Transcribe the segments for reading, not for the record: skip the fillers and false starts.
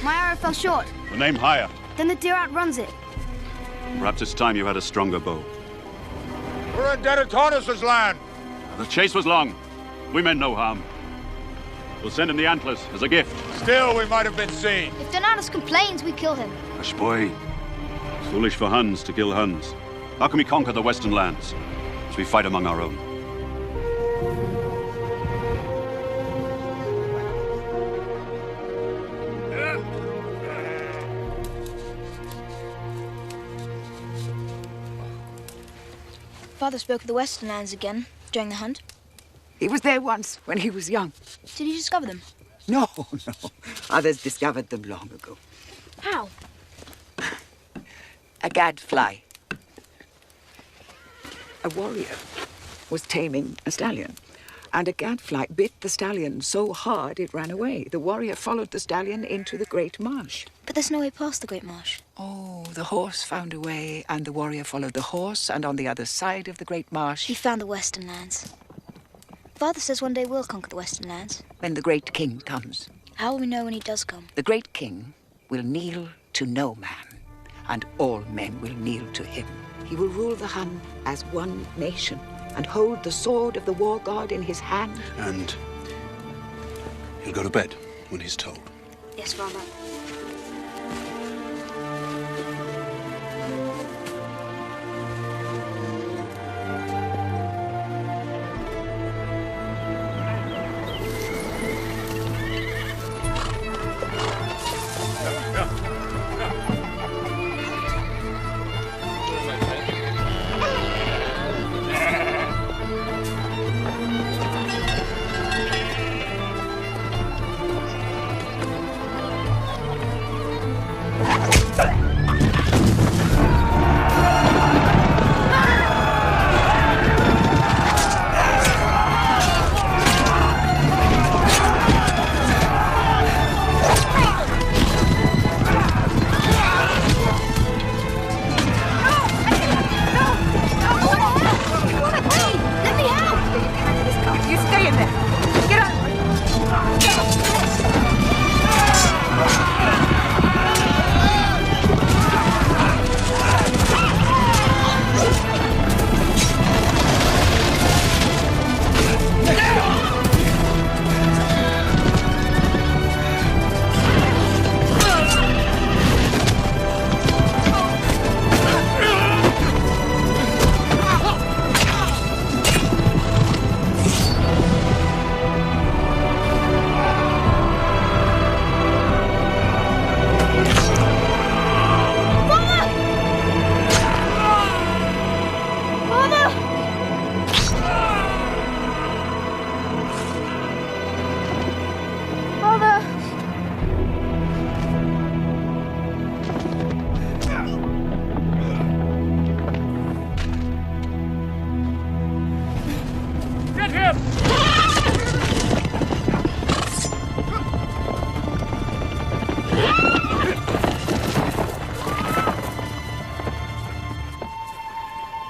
My arrow fell short. Then aim higher. Then the deer outruns it. Perhaps it's time you had a stronger bow. We're in Denataunus' land. The chase was long. We meant no harm. We'll send him the antlers as a gift. Still, we might have been seen. If Donatus complains, we kill him. Hush, boy. It's foolish for Huns to kill Huns. How can we conquer the western lands as we fight among our own? Father spoke of the western lands again during the hunt. He was there once when he was young. Did he discover them? No. Others discovered them long ago. How? A gadfly. A warrior was taming a stallion, and a gadfly bit the stallion so hard it ran away. The warrior followed the stallion into the great marsh. But there's no way past the great marsh. Oh, the horse found a way, and the warrior followed the horse, and on the other side of the great marsh... He found the western lands. Father says one day we'll conquer the western lands. When the great king comes. How will we know when he does come? The great king will kneel to no man, and all men will kneel to him. He will rule the Hun as one nation, and hold the sword of the war god in his hand. And he'll go to bed when he's told. Yes, Father.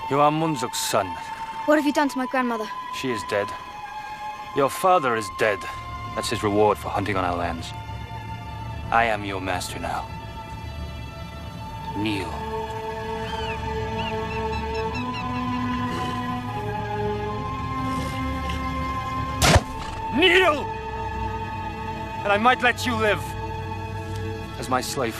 You are Munzuk's son. What have you done to my grandmother? She is dead. Your father is dead. That's his reward for hunting on our lands. I am your master now. Kneel. Kneel! And I might let you live as my slave.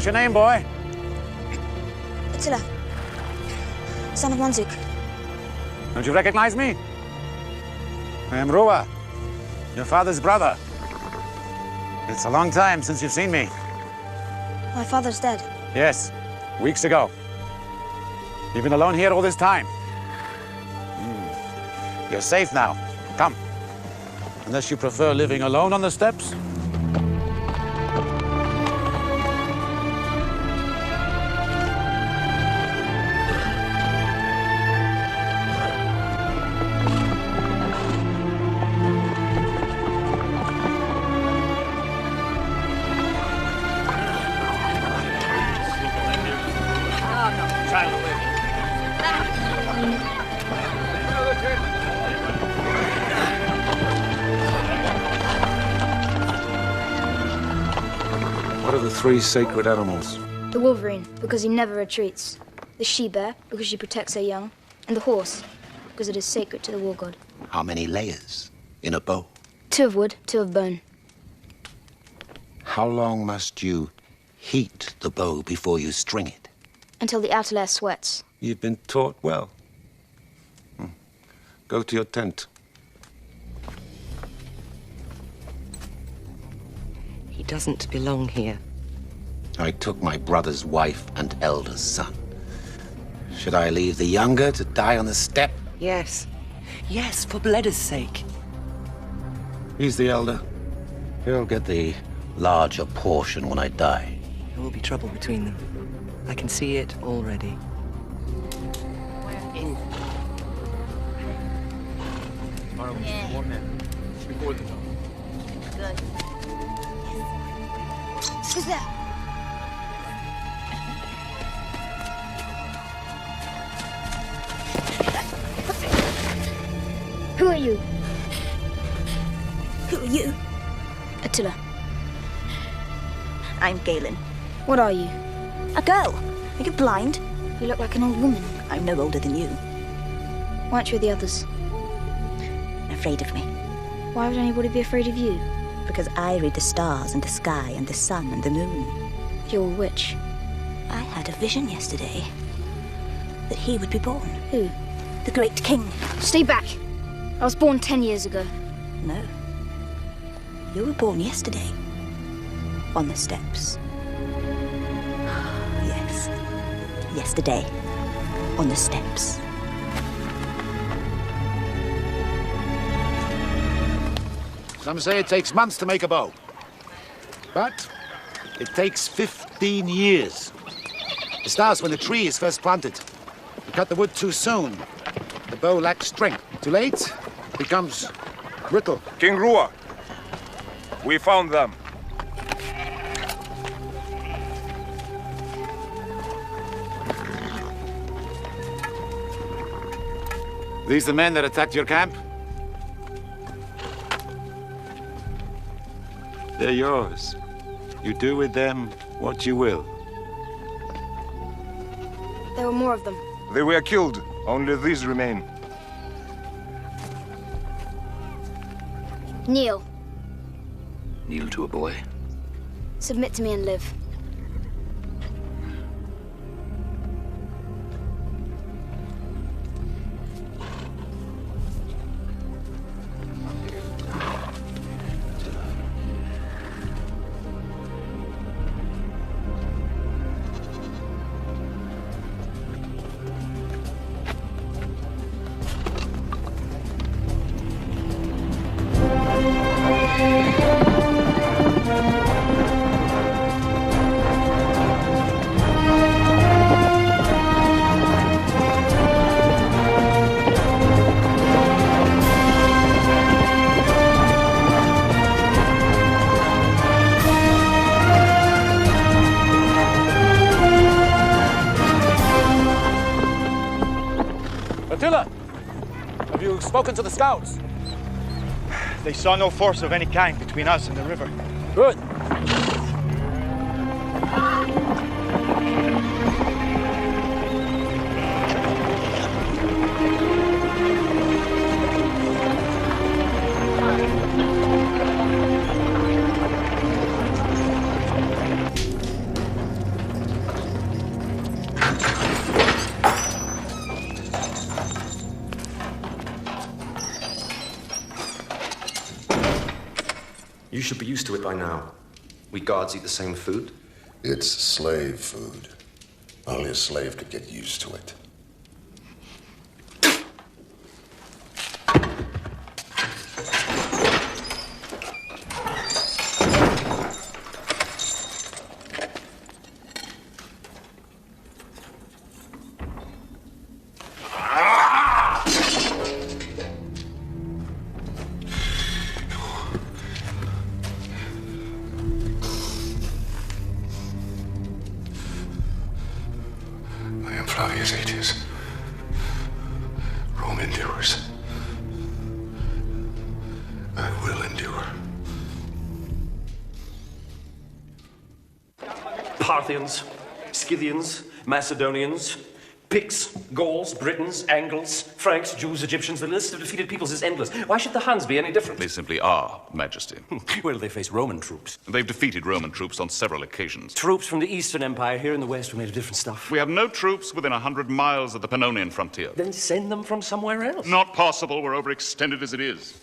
What's your name, boy? Attila, son of Manzuk. Don't you recognize me? I am Rua, your father's brother. It's a long time since you've seen me. My father's dead. Yes, weeks ago. You've been alone here all this time. You're safe now. Come. Unless you prefer living alone on the steppes. What are the three sacred animals? The wolverine, because he never retreats. The she-bear, because she protects her young. And the horse, because it is sacred to the war god. How many layers in a bow? 2 of wood, 2 of bone. How long must you heat the bow before you string it? Until the outer layer sweats. You've been taught well. Go to your tent. He doesn't belong here. I took my brother's wife and eldest son. Should I leave the younger to die on the steppe? Yes. Yes, for Bleda's sake. He's the elder. He'll get the larger portion when I die. There will be trouble between them. I can see it already. Who's there? Who are you? Who are you? Attila. I'm Galen. What are you? A girl. Are you blind? You look like an old woman. I'm no older than you. Why aren't you with the others? Afraid of me. Why would anybody be afraid of you? Because I read the stars and the sky and the sun and the moon. You're a witch. I had a vision yesterday that he would be born. Who? The great king. Stay back. I was born 10 years ago. No. You were born yesterday. On the steppes. Yes. Yesterday. On the steppes. Some say it takes months to make a bow. But it takes 15 years. It starts when the tree is first planted. You cut the wood too soon. The bow lacks strength. Too late, it becomes brittle. King Rua, we found them. These the men that attacked your camp? They're yours. You do with them what you will. There were more of them. They were killed. Only these remain. Kneel. Kneel to a boy. Submit to me and live. Attila! Have you spoken to the scouts? They saw no force of any kind between us and the river. Good. You should be used to it by now. We guards eat the same food. It's slave food. Only a slave could get used to it. Flavius Aetius. Rome endures. I will endure. Parthians, Scythians, Macedonians, Picts, Gauls, Britons, Angles, Franks, Jews, Egyptians. The list of defeated peoples is endless. Why should the Huns be any different? They simply are, Majesty. Where do they face Roman troops? They've defeated Roman troops on several occasions. Troops from the Eastern Empire here in the West were made of different stuff. We have no troops within 100 miles of the Pannonian frontier. Then send them from somewhere else. Not possible. We're overextended as it is.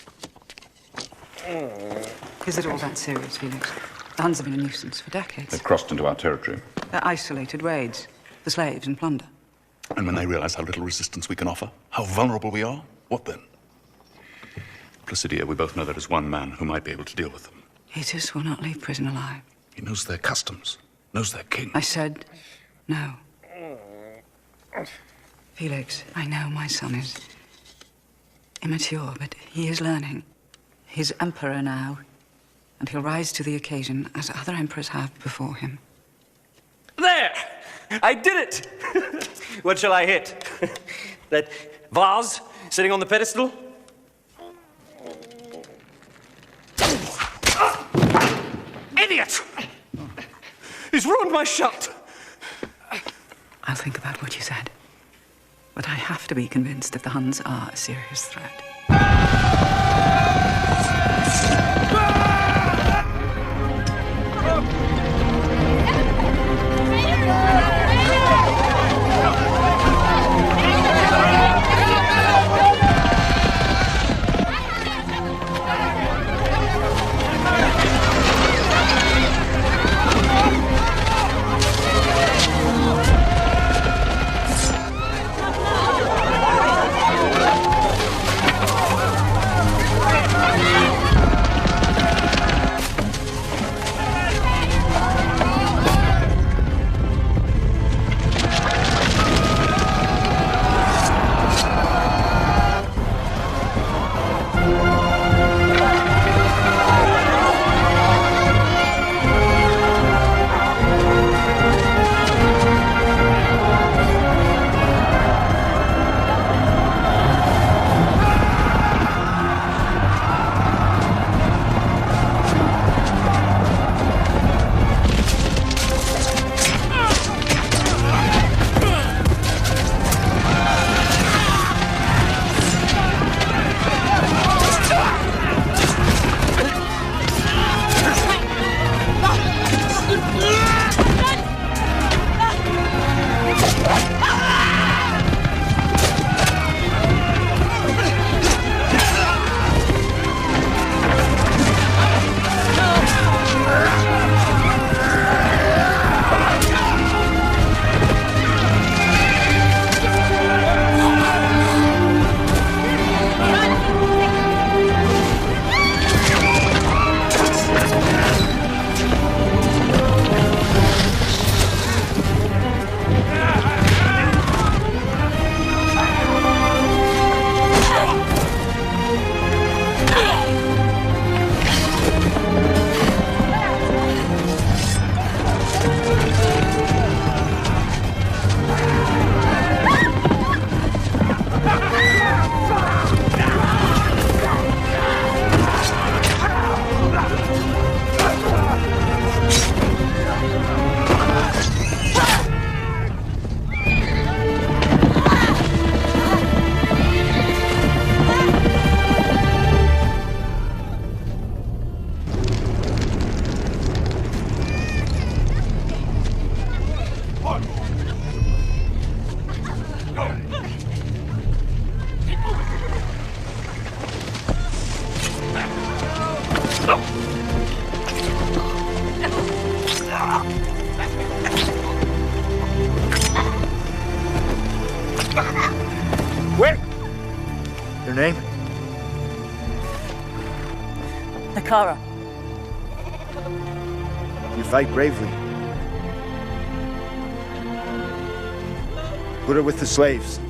Is it all that serious, Felix? The Huns have been a nuisance for decades. They've crossed into our territory. They're isolated raids for slaves and plunder. And when they realize how little resistance we can offer, how vulnerable we are, what then? Placidia, we both know there is one man who might be able to deal with them. Aetius will not leave prison alive. He knows their customs, knows their king. I said no. Felix, I know my son is immature, but he is learning. He's emperor now, and he'll rise to the occasion as other emperors have before him. There! I did it! What shall I hit? That vase sitting on the pedestal? Idiot! He's ruined my shot! I'll think about what you said. But I have to be convinced that the Huns are a serious threat. Your name? Nakara. You fight bravely. Put her with the slaves.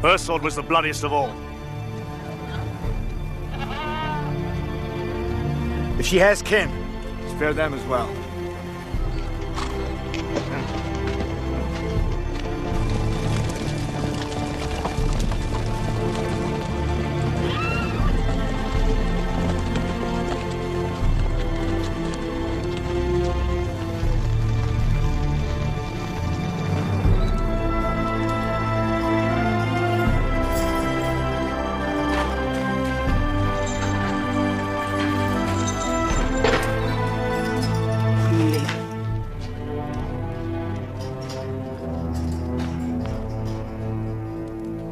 Her sword was the bloodiest of all. If she has kin, spare them as well.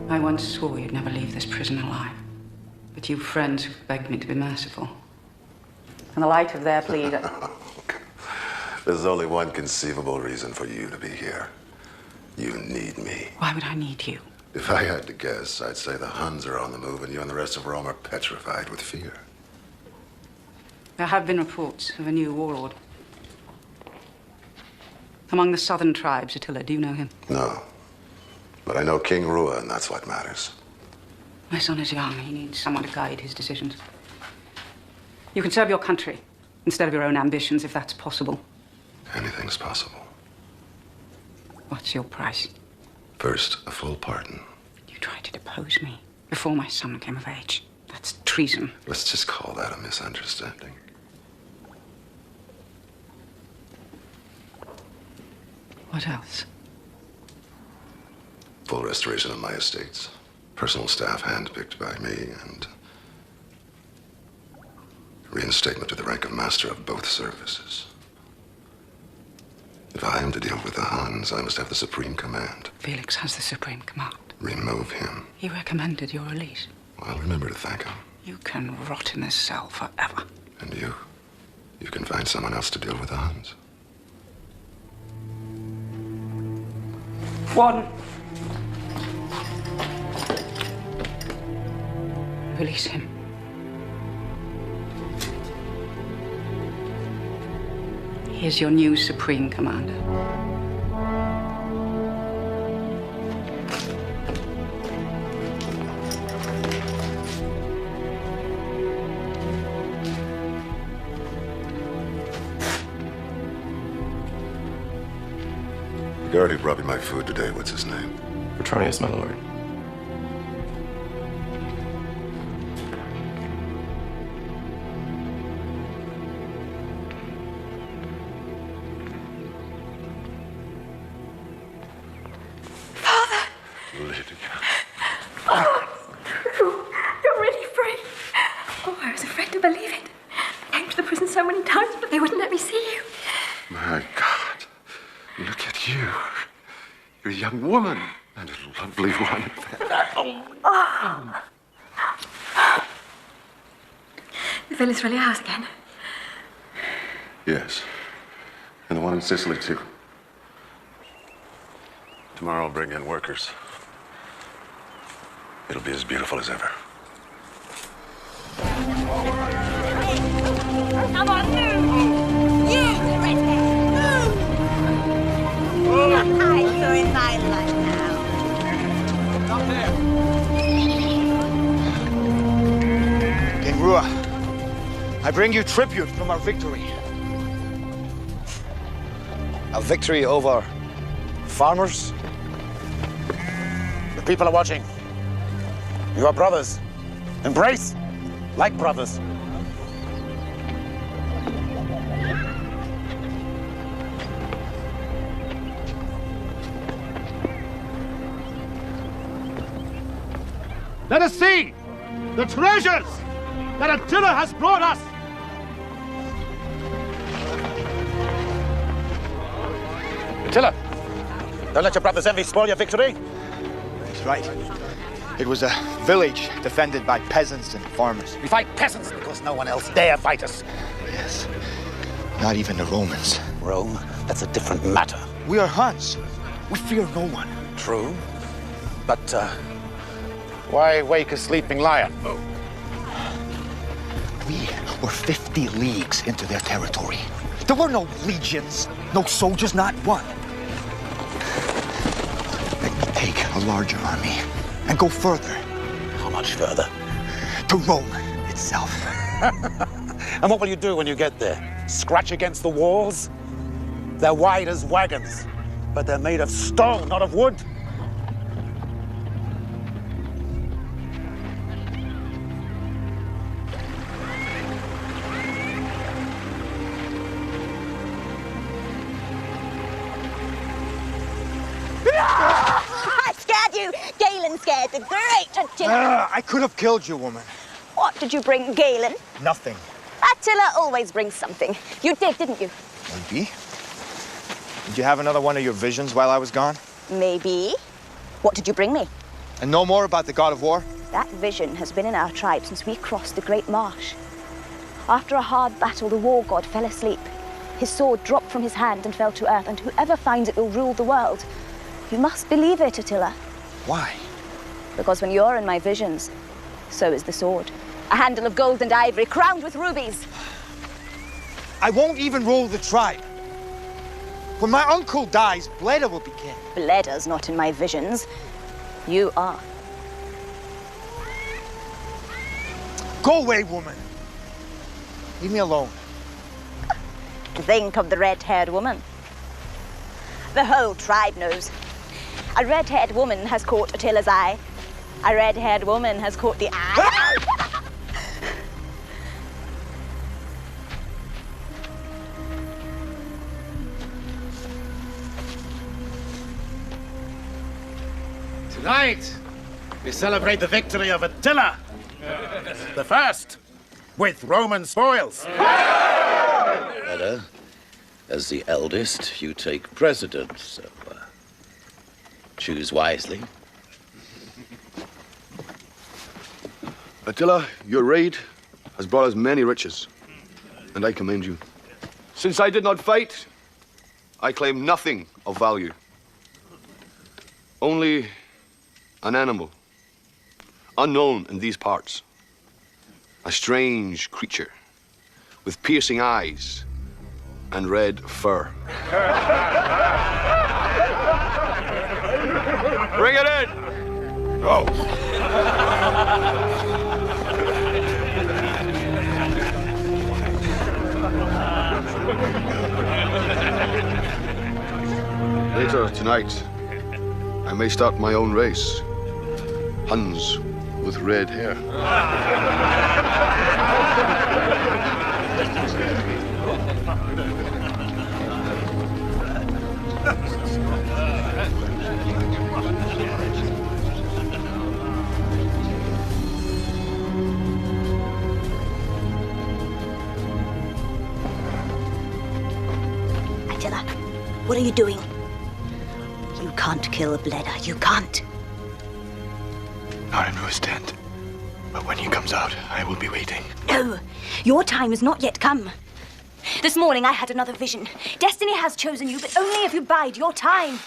I once swore you'd never leave this prison alive. But you friends begged me to be merciful. In the light of their plea that... There's only one conceivable reason for you to be here. You need me. Why would I need you? If I had to guess, I'd say the Huns are on the move and you and the rest of Rome are petrified with fear. There have been reports of a new warlord. Among the southern tribes, Attila, do you know him? No. But I know King Rua, and that's what matters. My son is young. He needs someone to guide his decisions. You can serve your country instead of your own ambitions, if that's possible. Anything's possible. What's your price? First, a full pardon. You tried to depose me before my son came of age. That's treason. Let's just call that a misunderstanding. What else? Full restoration of my estates. Personal staff handpicked by me, and reinstatement to the rank of master of both services. If I am to deal with the Huns, I must have the supreme command. Felix has the supreme command. Remove him. He recommended your release. I'll remember to thank him. You can rot in this cell forever. And you? You can find someone else to deal with the Huns. One. Release him. He is your new supreme commander. The guard who brought me my food today, what's his name? Petronius, my lord. You're really free. Oh, I was afraid to believe it. I came to the prison so many times, but they wouldn't let me see you. My God. Look at you. You're a young woman. And a lovely one. Oh. The villa's really ours again. Yes. And the one in Sicily, too. Tomorrow I'll bring in workers. It'll be as beautiful as ever. Come on, move! You, the redhead, move! You're in my life now. Stop there! King Rua, I bring you tribute from our victory. A victory over farmers. The people are watching. You are brothers. Embrace like brothers. Let us see the treasures that Attila has brought us. Attila, don't let your brothers' envy spoil your victory. That's right. It was a village defended by peasants and farmers. We fight peasants because no one else dare fight us. Yes. Not even the Romans. Rome? That's a different matter. We are Huns. We fear no one. True. But Why wake a sleeping lion? We were 50 leagues into their territory. There were no legions, no soldiers, not one. Let me take a larger army and go further. How much further? To Rome itself. And what will you do when you get there? Scratch against the walls? They're wide as wagons, but they're made of stone, not of wood. I scared you! Galen scared the great Attila. I could have killed you, woman. What did you bring, Galen? Nothing. Attila always brings something. You did, didn't you? Maybe. Did you have another one of your visions while I was gone? Maybe. What did you bring me? And no more about the god of war? That vision has been in our tribe since we crossed the Great Marsh. After a hard battle, the war god fell asleep. His sword dropped from his hand and fell to earth, and whoever finds it will rule the world. You must believe it, Attila. Why? Because when you're in my visions, so is the sword. A handle of gold and ivory, crowned with rubies. I won't even rule the tribe. When my uncle dies, Bleda will be king. Bleda's not in my visions. You are. Go away, woman. Leave me alone. Think of the red-haired woman. The whole tribe knows. A red-haired woman has caught Attila's eye. A red-haired woman has caught the eye. Tonight, we celebrate the victory of Attila, the first, with Roman spoils. Bleda, as the eldest, you take precedence, so choose wisely. Attila, your raid has brought us many riches, and I commend you. Since I did not fight, I claim nothing of value. Only an animal, unknown in these parts. A strange creature with piercing eyes and red fur. Bring it in! Go! Later tonight, I may start my own race. Huns with red hair. Attila, what are you doing? You can't kill Bleda. You can't. Not in Rua's tent. But when he comes out, I will be waiting. No, your time has not yet come. This morning I had another vision. Destiny has chosen you, but only if you bide your time.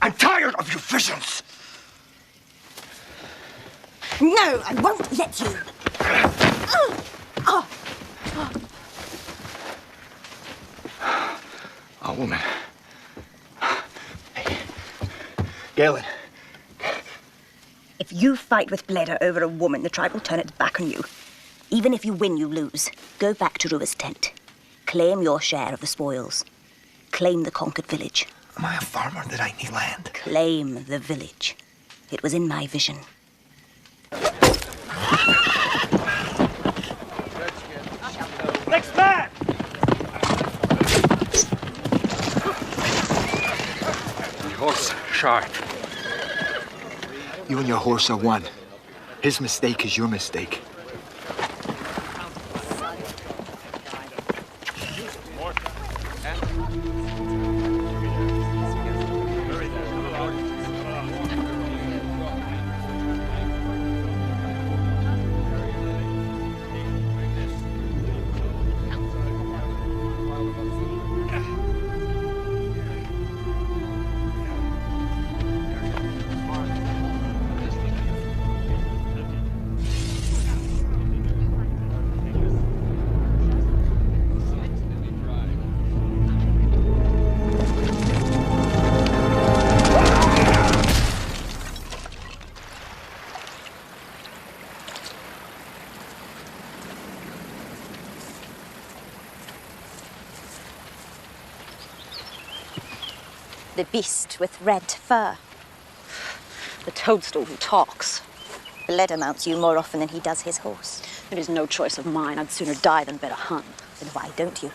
I'm tired of your visions! No, I won't let you. A woman. Hey, Galen. If you fight with Bleda over a woman, the tribe will turn its back on you. Even if you win, you lose. Go back to Rua's tent. Claim your share of the spoils. Claim the conquered village. Am I a farmer that I need land? Claim the village. It was in my vision. Next man! Horse sharp. You and your horse are one. His mistake is your mistake. The beast with red fur. The toadstool who talks. Bleda mounts you more often than he does his horse. It is no choice of mine. I'd sooner die than bet a Hun. Then why don't you?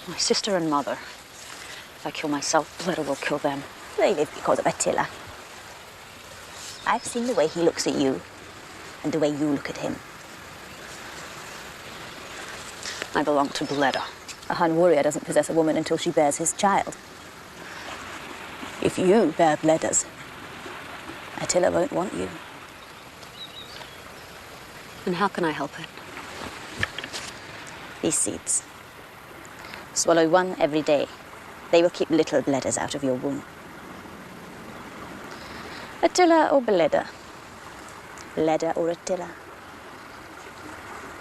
My sister and mother. If I kill myself, Bleda will kill them. They live because of Attila. I've seen the way he looks at you, and the way you look at him. I belong to Bleda. A Hun warrior doesn't possess a woman until she bears his child. If you bear Bleda's, Attila won't want you. And how can I help it? These seeds. Swallow one every day. They will keep little Bledas out of your womb. Attila or Bleda? Bleda or Attila?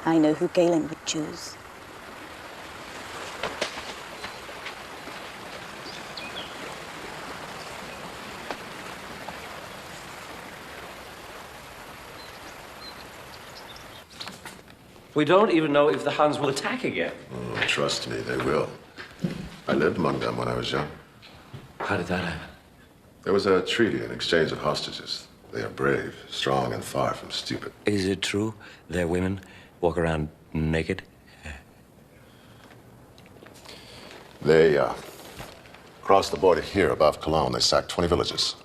I know who Galen would choose. We don't even know if the Huns will attack again. Oh, trust me, they will. I lived among them when I was young. How did that happen? There was a treaty, an exchange of hostages. They are brave, strong, and far from stupid. Is it true their women walk around naked? They crossed the border here above Cologne. They sacked 20 villages.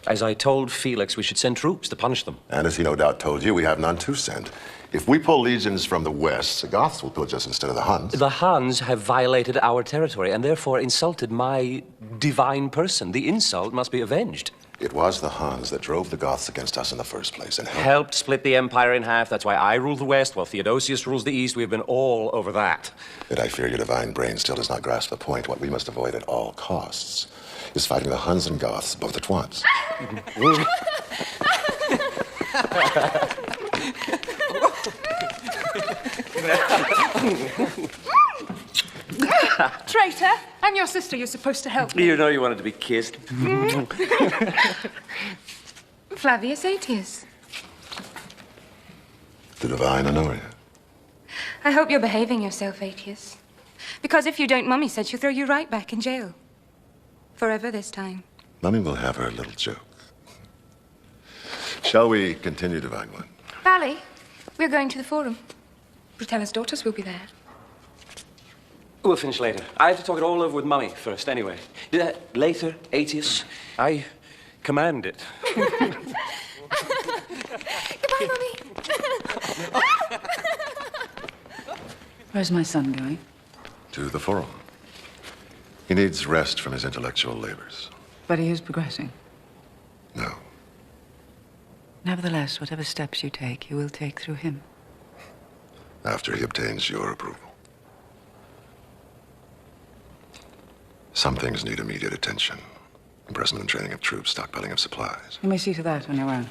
As I told Felix, we should send troops to punish them. And as he no doubt told you, we have none to send. If we pull legions from the west, the Goths will pillage us instead of the Huns. The Huns have violated our territory and therefore insulted my divine person. The insult must be avenged. It was the Huns that drove the Goths against us in the first place and helped split the empire in half. That's why I rule the west while Theodosius rules the east. We've been all over that. Yet I fear your divine brain still does not grasp the point. What we must avoid at all costs is fighting the Huns and Goths both at once. Traitor! I'm your sister. You're supposed to help me. You know you wanted to be kissed. Flavius Aetius. The divine Honoria. I hope you're behaving yourself, Aetius. Because if you don't, Mummy said she'll throw you right back in jail. Forever this time. Mummy will have her little joke. Shall we continue, Divine One? Valley, we're going to the Forum. Brutella's daughters will be there. We'll finish later. I have to talk it all over with Mummy first, anyway. Later, Aetius. I command it. Goodbye, Mummy. Where's my son going? To the Forum. He needs rest from his intellectual labors. But he is progressing. No. Nevertheless, whatever steps you take, you will take through him. After he obtains your approval. Some things need immediate attention. Impressment and training of troops, stockpiling of supplies. You may see to that on your own.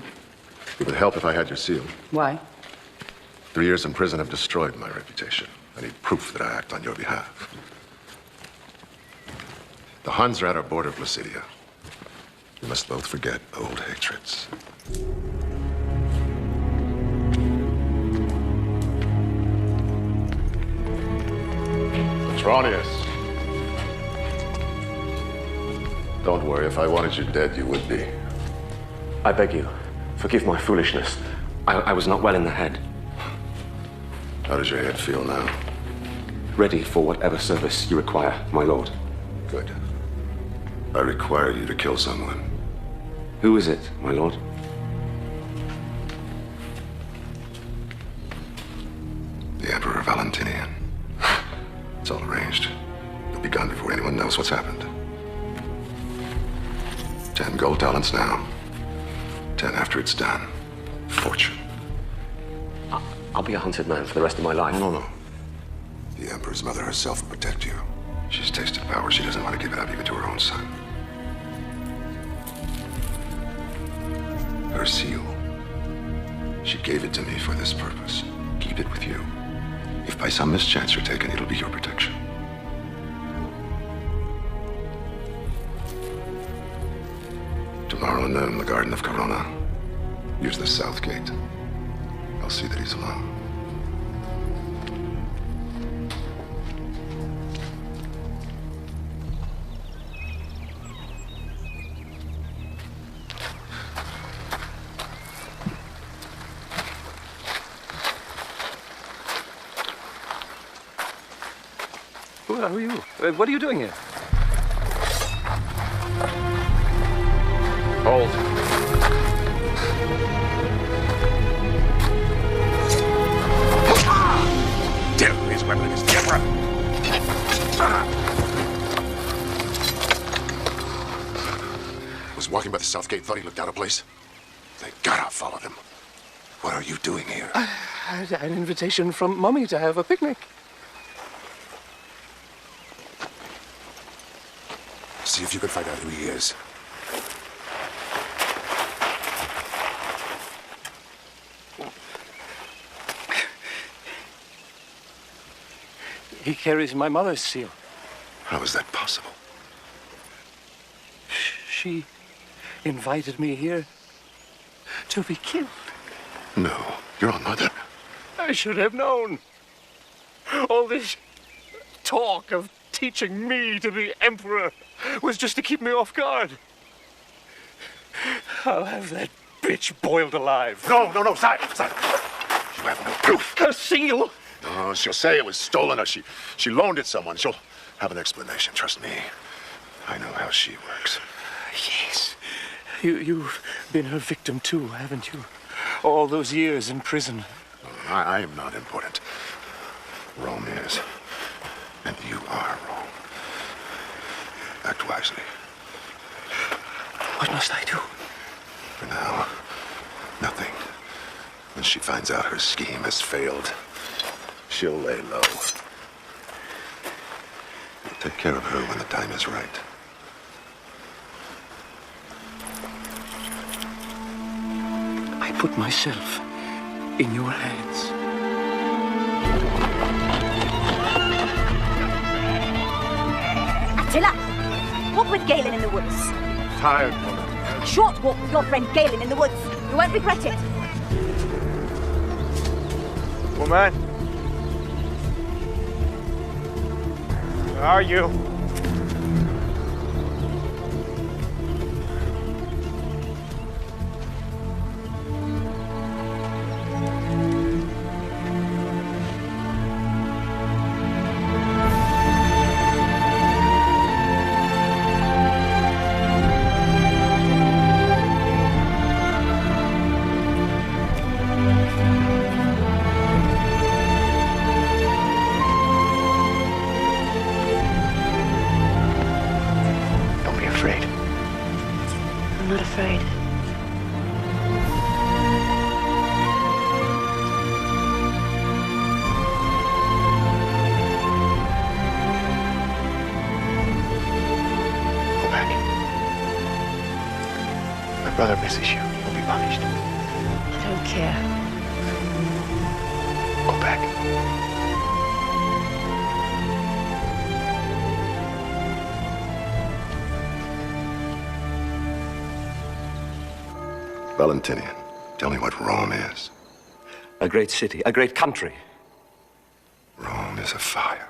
It would help if I had your seal. Why? 3 years in prison have destroyed my reputation. I need proof that I act on your behalf. The Huns are at our border of Placidia. We must both forget old hatreds. Petronius. Don't worry, if I wanted you dead, you would be. I beg you, forgive my foolishness. I was not well in the head. How does your head feel now? Ready for whatever service you require, my lord. Good. I require you to kill someone. Who is it, my lord? The Emperor Valentinian. It's all arranged. It'll be done before anyone knows what's happened. 10 gold talents now. 10 after it's done. Fortune. I'll be a hunted man for the rest of my life. No. The Emperor's mother herself will protect you. She's tasted power. She doesn't want to give it up even to her own son. Her seal. She gave it to me for this purpose. Keep it with you. If by some mischance you're taken, it'll be your protection. Tomorrow noon in the Garden of Corona. Use the south gate. I'll see that he's alone. Who are you? What are you doing here? Hold. Damn, his weapon is the Emperor. Was walking by the south gate, thought he looked out of place. They gotta follow them. What are you doing here? I had an invitation from Mummy to have a picnic. See if you can find out who he is. He carries my mother's seal. How is that possible? She invited me here to be killed. No, your own mother. I should have known. All this talk of teaching me to be Emperor was just to keep me off guard. I'll have that bitch boiled alive. No, silence. You have no proof. A seal? No, she'll say it was stolen or she loaned it someone. She'll have an explanation, trust me. I know how she works. Yes. You've been her victim too, haven't you? All those years in prison. I am not important. Rome is. And you are Rome. Act wisely. What must I do? For now, nothing. When she finds out her scheme has failed, she'll lay low. We'll take care of her when the time is right. I put myself in your hands. Attila, walk with Galen in the woods. Tired woman. A short walk with your friend Galen in the woods. You won't regret it. Woman. Where are you? I'm not afraid. Go back. My brother misses you. You'll be punished. I don't care. Go back. Valentinian, tell me what Rome is. A great city, a great country. Rome is a fire.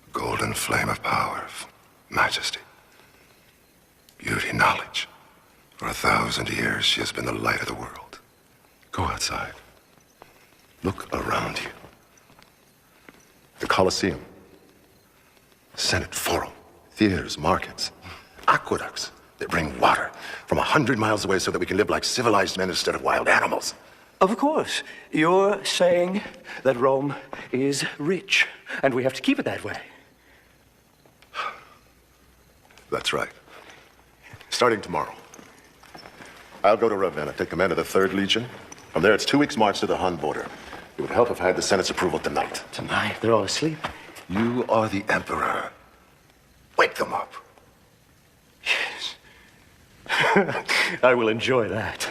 A golden flame of power, of majesty, beauty, knowledge. For 1,000 years, she has been the light of the world. Go outside. Look around you. The Colosseum, Senate Forum, theaters, markets, aqueducts that bring water from 100 miles away so that we can live like civilized men instead of wild animals. Of course. You're saying that Rome is rich, and we have to keep it that way. That's right. Starting tomorrow, I'll go to Ravenna, take command of the 3rd Legion. From there, it's 2 weeks' march to the Hun border. It would help if I had the Senate's approval tonight. Tonight? They're all asleep. You are the Emperor. Wake them up. I will enjoy that.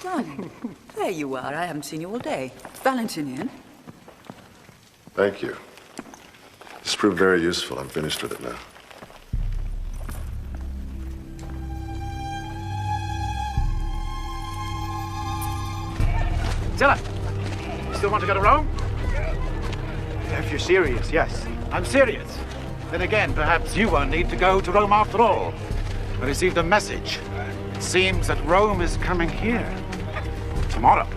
Darling, there you are. I haven't seen you all day. Valentinian. Thank you. This proved very useful. I'm finished with it now. Attila, you still want to go to Rome? If you're serious, yes. I'm serious. Then again, perhaps you won't need to go to Rome after all. I received a message. It seems that Rome is coming here. Tomorrow.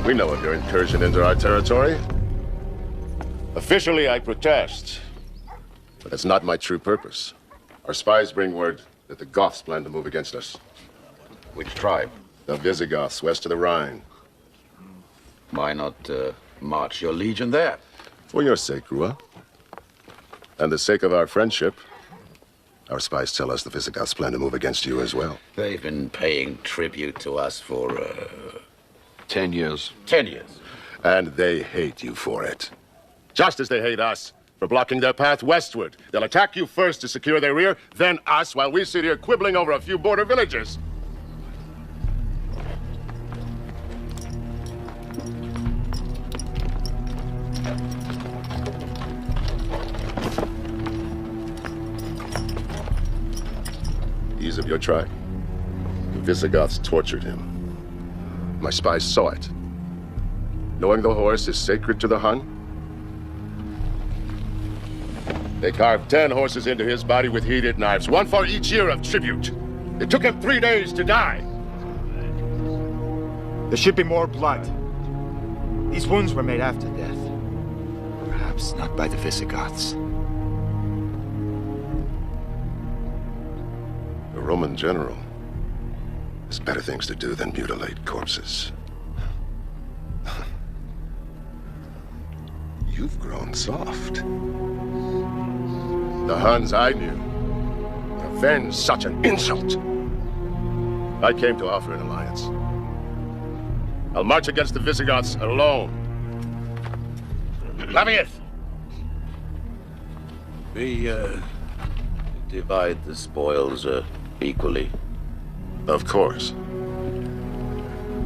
We know of your incursion into our territory. Officially, I protest. But that's not my true purpose. Our spies bring word that the Goths plan to move against us. Which tribe? The Visigoths, west of the Rhine. Why not march your legion there? For your sake, Rua. And the sake of our friendship, our spies tell us the Visigoths plan to move against you as well. They've been paying tribute to us for 10 years. 10 years. And they hate you for it. Just as they hate us for blocking their path westward. They'll attack you first to secure their rear, then us, while we sit here quibbling over a few border villages. He's of your tribe. The Visigoths tortured him. My spies saw it. Knowing the horse is sacred to the Hun, they carved 10 horses into his body with heated knives, one for each year of tribute. It took him 3 days to die. There should be more blood. These wounds were made after death. Perhaps not by the Visigoths. A Roman general has better things to do than mutilate corpses. You've grown soft. The Huns I knew would avenge such an insult. I came to offer an alliance. I'll march against the Visigoths alone. Lavius! We divide the spoils equally. Of course.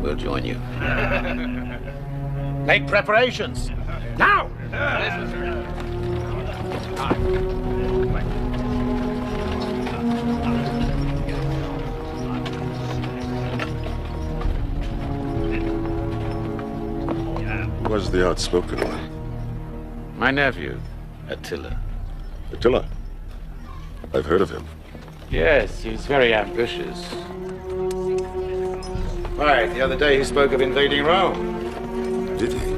We'll join you. Make preparations. Now! Who was the outspoken one? My nephew, Attila. Attila? I've heard of him. Yes, he's very ambitious. Why, the other day he spoke of invading Rome. Did he?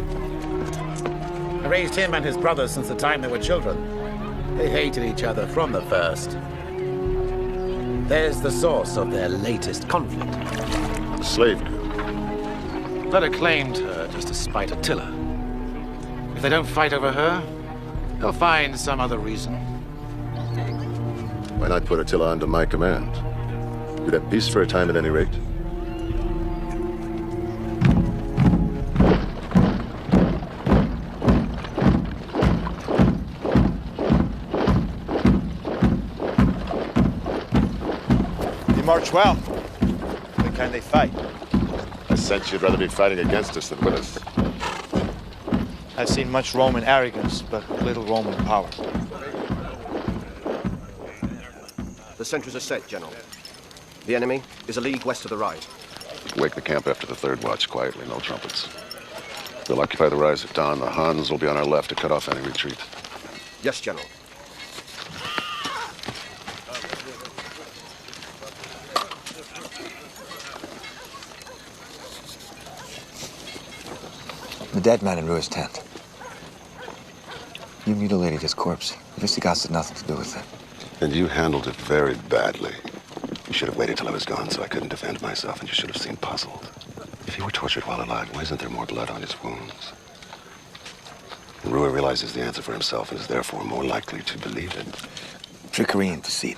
I raised him and his brothers since the time they were children. They hated each other from the first. There's the source of their latest conflict. The slave girl. Attila claimed her just to spite Attila. If they don't fight over her, they'll find some other reason. Why not put Attila under my command? We'd have peace for a time at any rate. They march well. But can they fight? I sense you'd rather be fighting against us than with us. I've seen much Roman arrogance, but little Roman power. The sentries are set, General. The enemy is a league west of the Rhine. Wake the camp after the third watch quietly, no trumpets. We'll occupy the rise at dawn. The Huns will be on our left to cut off any retreat. Yes, General. The dead man in Rua's tent. You mutilated his corpse. The Visigoths had nothing to do with it. And you handled it very badly. You should have waited till I was gone so I couldn't defend myself, and you should have seemed puzzled. If he were tortured while alive, why isn't there more blood on his wounds? And Rua realizes the answer for himself and is therefore more likely to believe it. Trickery and deceit.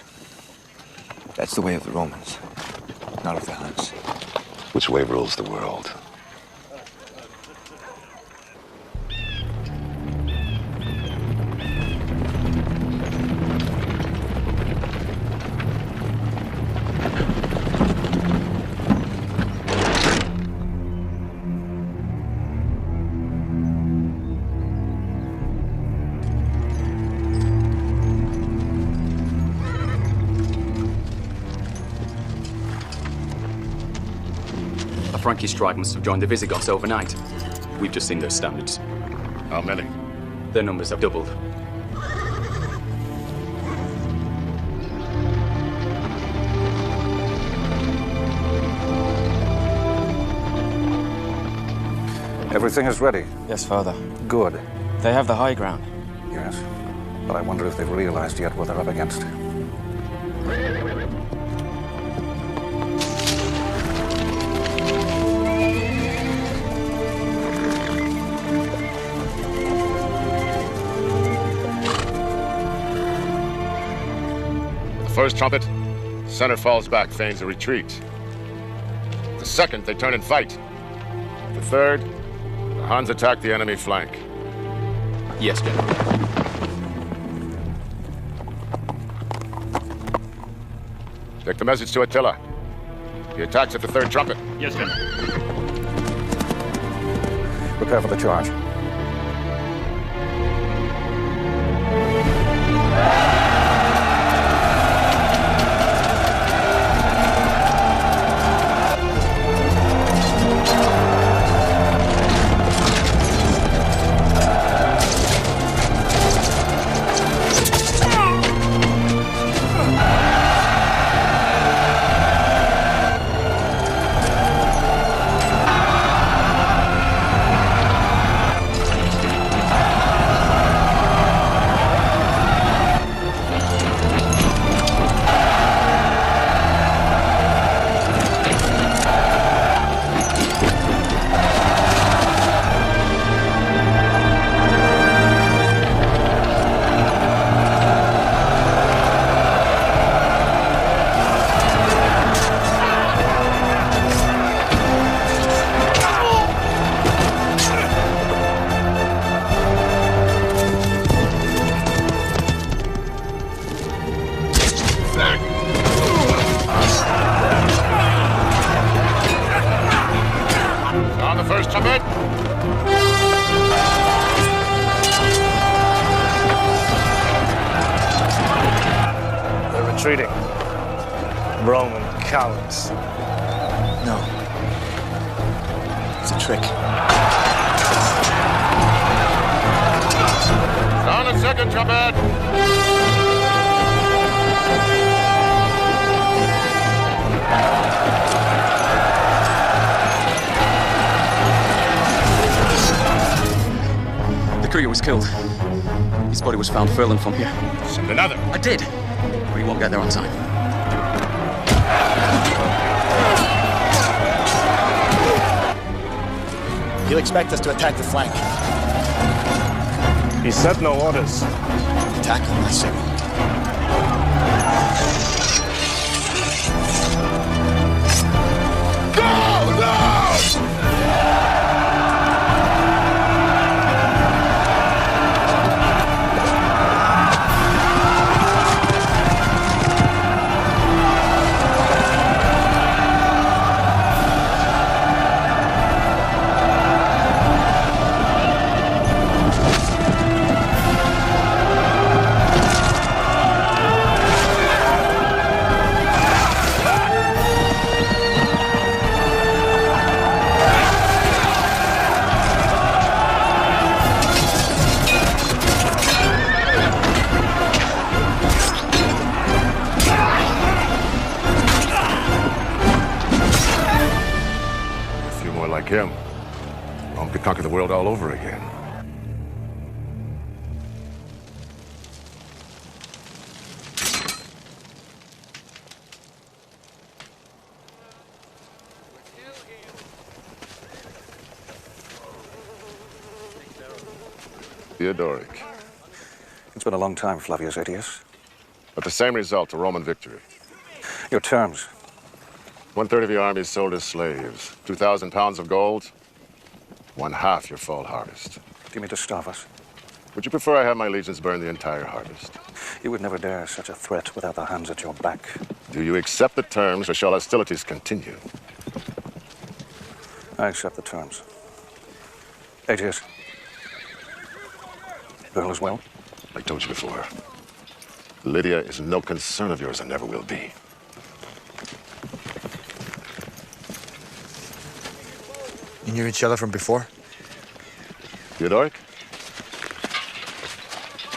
That's the way of the Romans, not of the Huns. Which way rules the world? A Frankish strike must have joined the Visigoths overnight. We've just seen their standards. How many? Their numbers have doubled. Everything is ready. Yes, Father. Good. They have the high ground. Yes. But I wonder if they've realized yet what they're up against. The first trumpet, center falls back, feigns a retreat. The second, they turn and fight. The third, the Huns attack the enemy flank. Yes, General. Take the message to Attila. He attacks at the third trumpet. Yes, General. Prepare for the charge. On the first trumpet. They're retreating. Roman cowards. No. It's a trick. On the second trumpet. The courier was killed. His body was found furlong from here. Send another. I did. But he won't get there on time. He'll expect us to attack the flank. He sent no orders. Attack on my signal. No! No! Like him, Rome could conquer the world all over again. Theodoric. It's been a long time, Flavius Aetius. But the same result, a Roman victory. Your terms. 1/3 of your army is sold as slaves. 2,000 pounds of gold. 1/2 your fall harvest. Do you mean to starve us? Would you prefer I have my legions burn the entire harvest? You would never dare such a threat without the hands at your back. Do you accept the terms, or shall hostilities continue? I accept the terms. Aetius. All is well? I told you before. Lydia is no concern of yours and never will be. You knew each other from before? Theodoric?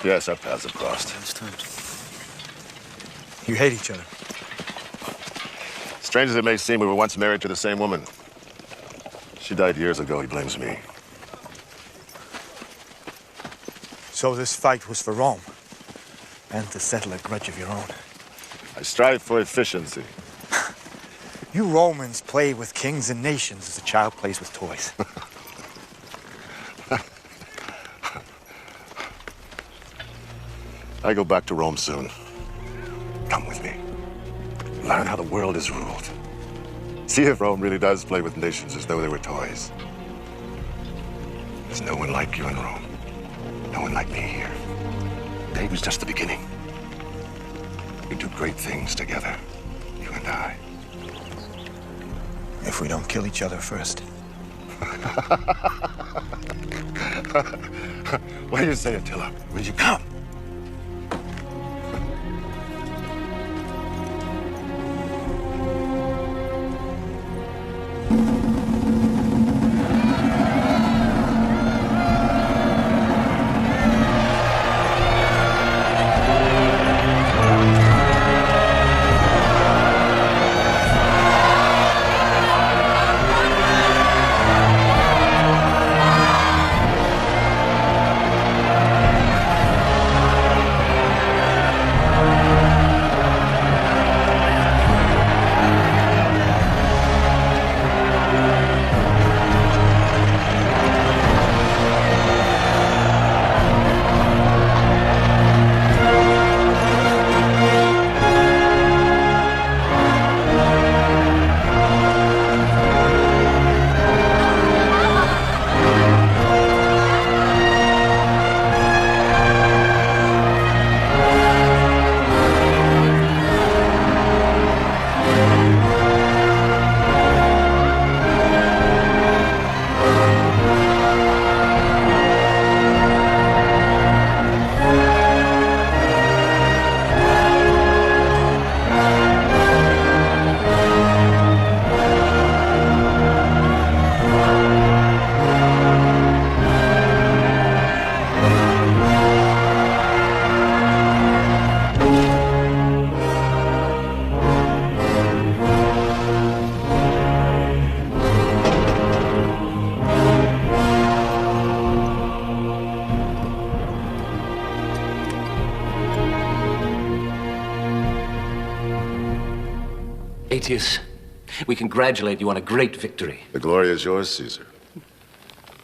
Yes, our paths have crossed. You hate each other. Strange as it may seem, we were once married to the same woman. She died years ago. He blames me. So this fight was for Rome, and to settle a grudge of your own. I strive for efficiency. You Romans play with kings and nations as a child plays with toys. I go back to Rome soon. Come with me. Learn how the world is ruled. See if Rome really does play with nations as though they were toys. There's no one like you in Rome. No one like me here. Today was just the beginning. We do great things together, you and I. If we don't kill each other first. What do you say, Attila? Will you come? Aetius, we congratulate you on a great victory. The glory is yours, Caesar.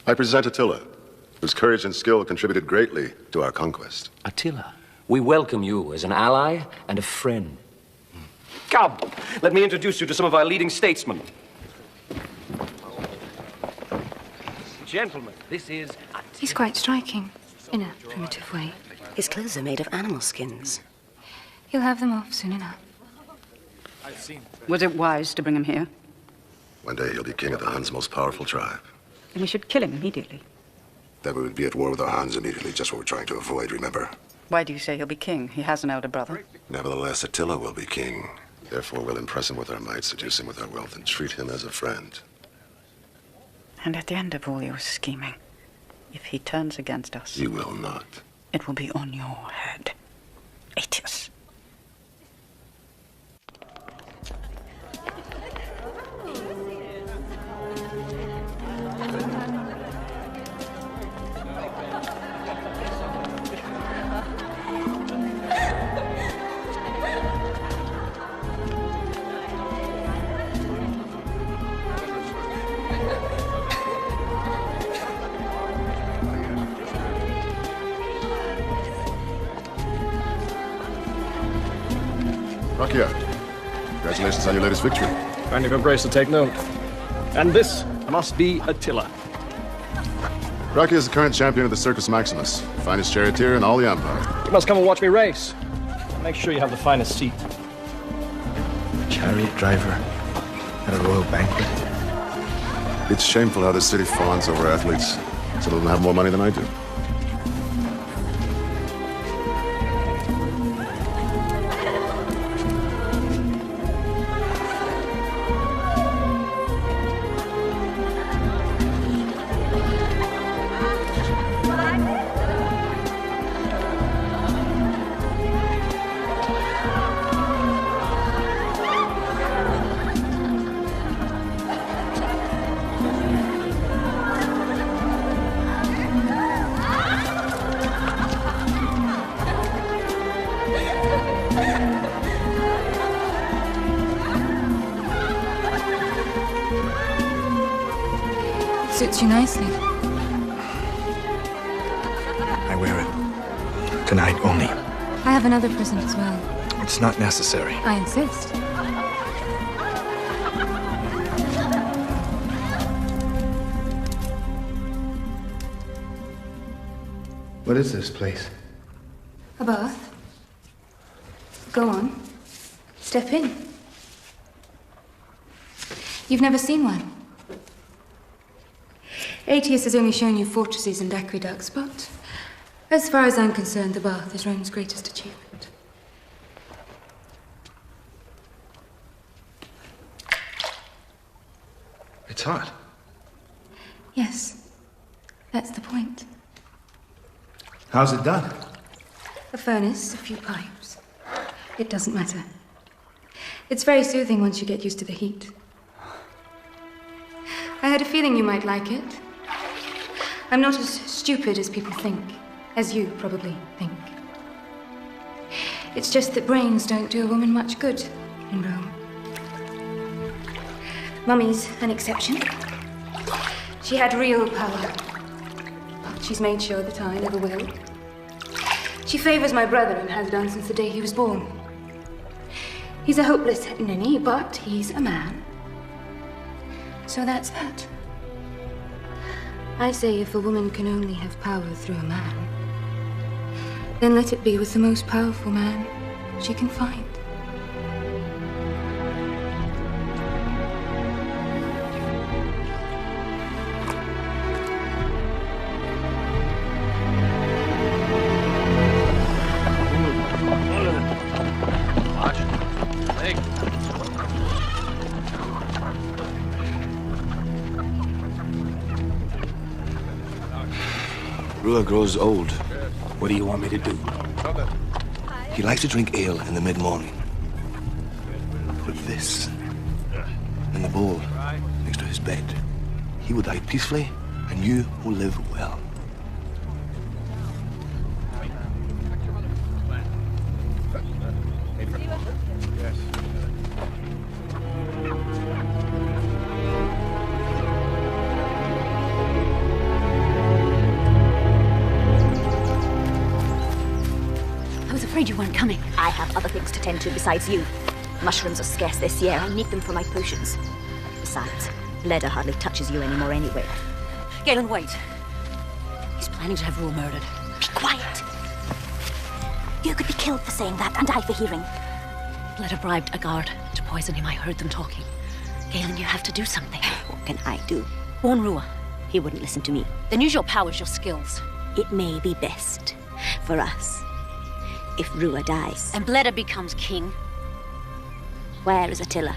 I present Attila, whose courage and skill contributed greatly to our conquest. Attila, we welcome you as an ally and a friend. Come, let me introduce you to some of our leading statesmen. Gentlemen, this is Attila. He's quite striking, in a primitive way. His clothes are made of animal skins. He'll have them off soon enough. Was it wise to bring him here? One day he'll be king of the Huns' most powerful tribe. Then we should kill him immediately. Then we would be at war with the Huns immediately, just what we're trying to avoid, remember? Why do you say he'll be king? He has an elder brother. Nevertheless, Attila will be king. Therefore, we'll impress him with our might, seduce him with our wealth, and treat him as a friend. And at the end of all your scheming, if he turns against us... He will not. It will be on your head. Aetius. Rakia, congratulations on your latest victory. Find a good grace to take note. And this must be Attila. Rakia is the current champion of the Circus Maximus, finest charioteer in all the Empire. You must come and watch me race. Make sure you have the finest seat. Chariot driver at a royal banquet. It's shameful how this city fawns over athletes. Some of them have more money than I do. Suits you nicely. I wear it. Tonight only. I have another present as well. It's not necessary. I insist. What is this place? A bath. Go on. Step in. You've never seen one. Aetius has only shown you fortresses and aqueducts, but as far as I'm concerned, the bath is Rome's greatest achievement. It's hot. Yes, that's the point. How's it done? A furnace, a few pipes. It doesn't matter. It's very soothing once you get used to the heat. I had a feeling you might like it. I'm not as stupid as people think, as you probably think. It's just that brains don't do a woman much good in Rome. Mummy's an exception. She had real power. But she's made sure that I never will. She favors my brother and has done since the day he was born. He's a hopeless ninny, but he's a man. So that's that. I say if a woman can only have power through a man, then let it be with the most powerful man she can find. Rua grows old. What do you want me to do? He likes to drink ale in the mid-morning. Put this in the bowl next to his bed. He will die peacefully, and you will live well. You weren't coming. I have other things to tend to besides you. Mushrooms are scarce this year. I need them for my potions. Besides, Bleda hardly touches you anymore anyway. Galen, wait. He's planning to have Rua murdered. Be quiet. You could be killed for saying that, and I for hearing. Bleda bribed a guard to poison him. I heard them talking. Galen, you have to do something. What can I do? Warn Rua. He wouldn't listen to me. Then use your powers, your skills. It may be best for us if Rua dies. And Bleda becomes king. Where is Attila?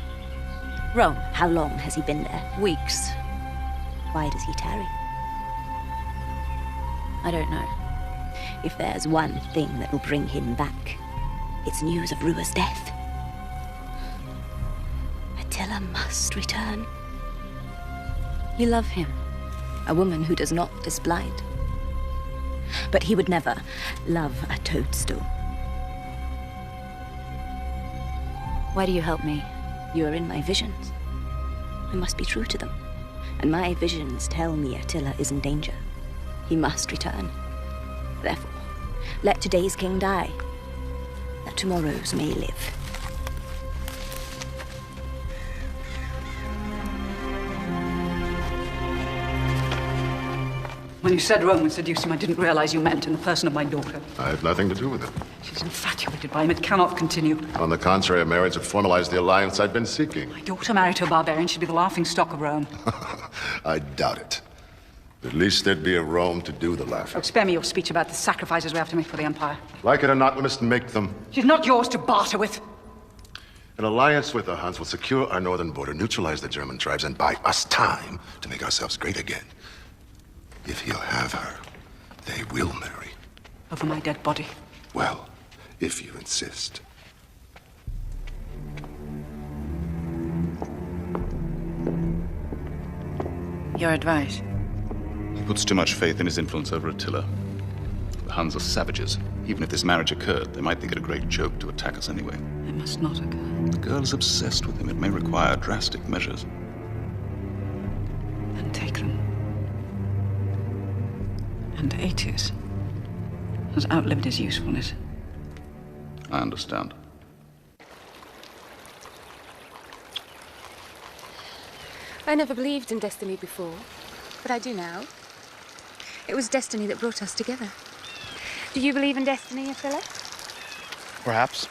Rome. How long has he been there? Weeks. Why does he tarry? I don't know. If there's one thing that will bring him back, it's news of Rua's death. Attila must return. You love him. A woman who does not is blind. But he would never love a toadstool. Why do you help me? You are in my visions. I must be true to them. And my visions tell me Attila is in danger. He must return. Therefore, let today's king die, that tomorrow's may live. When you said Rome would seduce him, I didn't realize you meant in the person of my daughter. I have nothing to do with it. She's infatuated by him. It cannot continue. On the contrary, a marriage would formalize the alliance I've been seeking. My daughter married to a barbarian. She'd be the laughing stock of Rome. I doubt it. At least there'd be a Rome to do the laughing. Oh, spare me your speech about the sacrifices we have to make for the Empire. Like it or not, we must make them. She's not yours to barter with. An alliance with the Huns will secure our northern border, neutralize the German tribes, and buy us time to make ourselves great again. If he'll have her, they will marry. Over my dead body. Well, if you insist. Your advice? He puts too much faith in his influence over Attila. The Huns are savages. Even if this marriage occurred, they might think it a great joke to attack us anyway. It must not occur. The girl is obsessed with him. It may require drastic measures. Then take them. And Aetius has outlived his usefulness. I understand. I never believed in destiny before, but I do now. It was destiny that brought us together. Do you believe in destiny, Attila? Perhaps.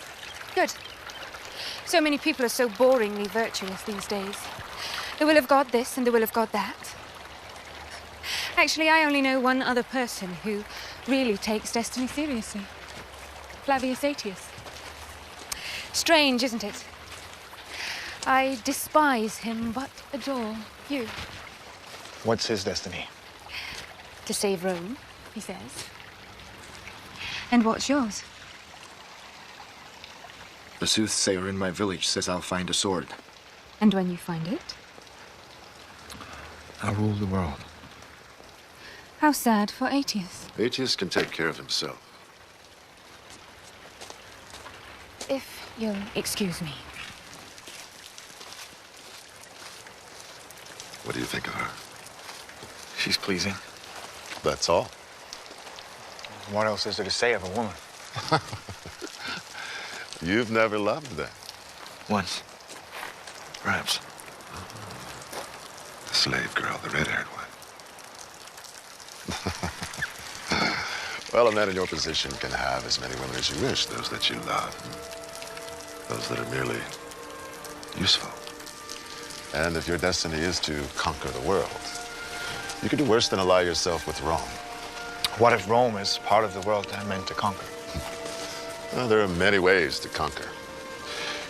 Good. So many people are so boringly virtuous these days. The will of God this and the will of God that. Actually, I only know one other person who really takes destiny seriously. Flavius Aetius. Strange, isn't it? I despise him, but adore you. What's his destiny? To save Rome, he says. And what's yours? The soothsayer in my village says I'll find a sword. And when you find it? I'll rule the world. How sad for Aetius. Aetius can take care of himself. If you'll excuse me. What do you think of her? She's pleasing. That's all. What else is there to say of a woman? You've never loved then? Once. Perhaps. The slave girl, the red-haired one. Well, a man in your position can have as many women as you wish. Those that you love. Those that are merely useful. And if your destiny is to conquer the world, you could do worse than ally yourself with Rome. What if Rome is part of the world I'm meant to conquer? Well, there are many ways to conquer.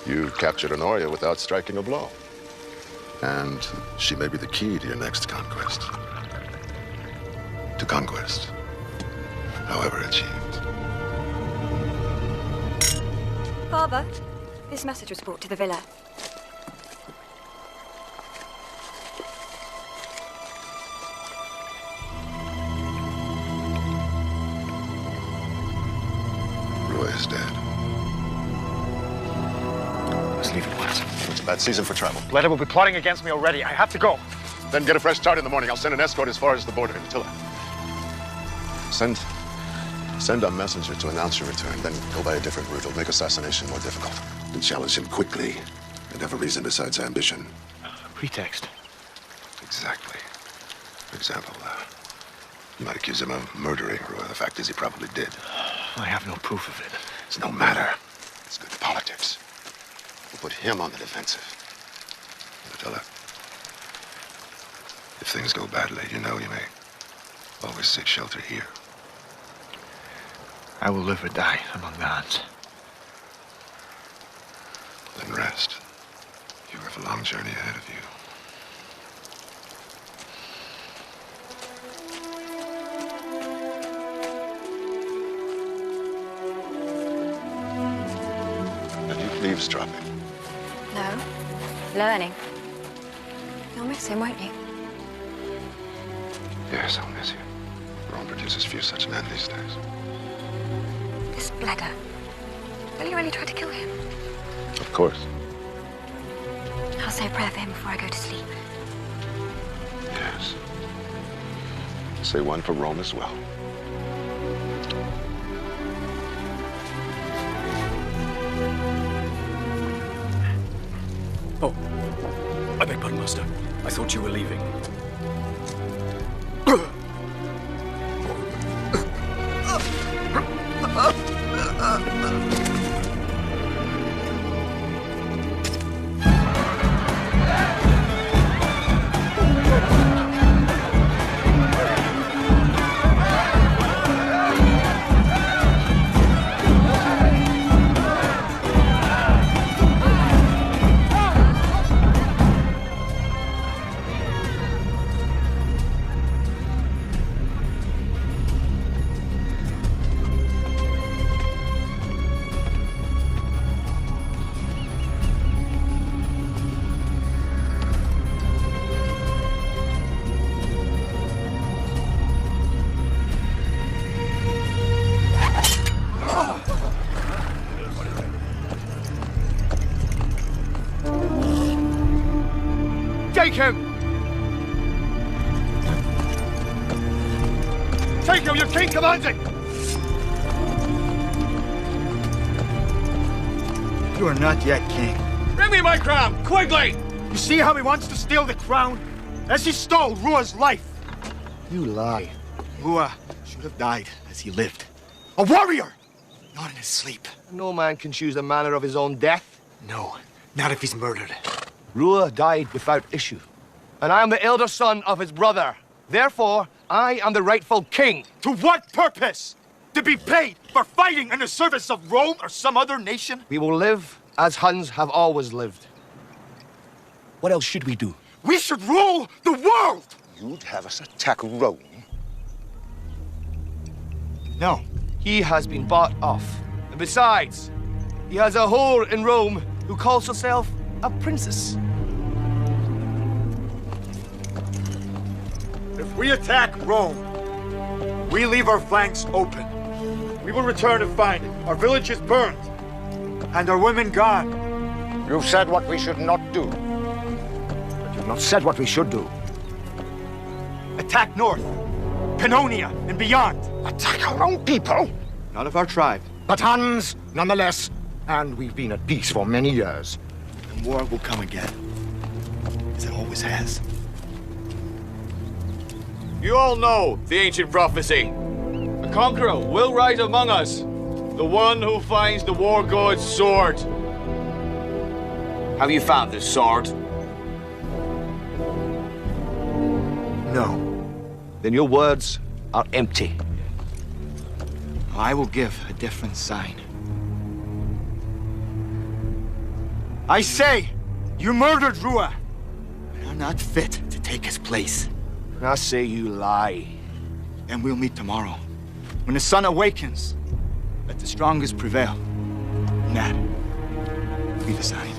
You captured Honoria without striking a blow. And she may be the key to your next conquest. To conquest, however achieved. Father, this message was brought to the villa. Roy is dead. Let's leave at once. It's a bad season for travel. Leda will be plotting against me already. I have to go. Then get a fresh start in the morning. I'll send an escort as far as the border in Attila. Send a messenger to announce your return, then go by a different route. It'll make assassination more difficult. And challenge him quickly. And have a reason besides ambition. Pretext. Exactly. For example, you might accuse him of murdering Roy. The fact is he probably did. I have no proof of it. It's no matter. It's good politics. We'll put him on the defensive. Attila, if things go badly, you know you may always seek shelter here. I will live or die among the Huns. Then rest. You have a long journey ahead of you. Have you eavesdropping? No. Learning. You'll miss him, won't you? Yes, I'll miss you. Rome produces few such men these days. This Bleda. Will you really try to kill him? Of course. I'll say a prayer for him before I go to sleep. Yes. Say one for Rome as well. Oh, I beg pardon, Master. I thought you were leaving. take him! Your king commands it! You are not yet king. Bring me my crown, quickly! You see how he wants to steal the crown? As he stole Rua's life. You lie. Rua should have died as he lived. A warrior! Not in his sleep. No man can choose the manner of his own death. No, not if he's murdered. Rua died without issue. And I am the elder son of his brother. Therefore, I am the rightful king. To what purpose? To be paid for fighting in the service of Rome or some other nation? We will live as Huns have always lived. What else should we do? We should rule the world! You'd have us attack Rome? No. He has been bought off. And besides, he has a whore in Rome who calls herself a princess. If we attack Rome, we leave our flanks open. We will return and find our villages burned and our women gone. You've said what we should not do. But you've not said what we should do. Attack north, Pannonia, and beyond. Attack our own people? Not of our tribe. But Huns, nonetheless. And we've been at peace for many years. And war will come again, as it always has. You all know the ancient prophecy. A conqueror will rise among us, the one who finds the war god's sword. Have you found this sword? No. Then your words are empty. I will give a different sign. I say, you murdered Rua, and are not fit to take his place. I say you lie. And we'll meet tomorrow. When the sun awakens, let the strongest prevail. And that will be the sign.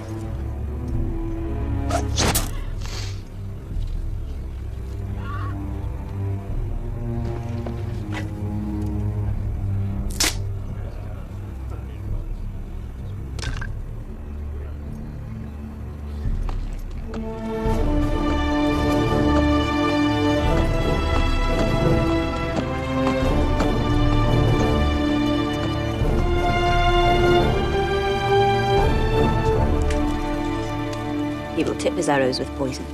He will tip his arrows with poison.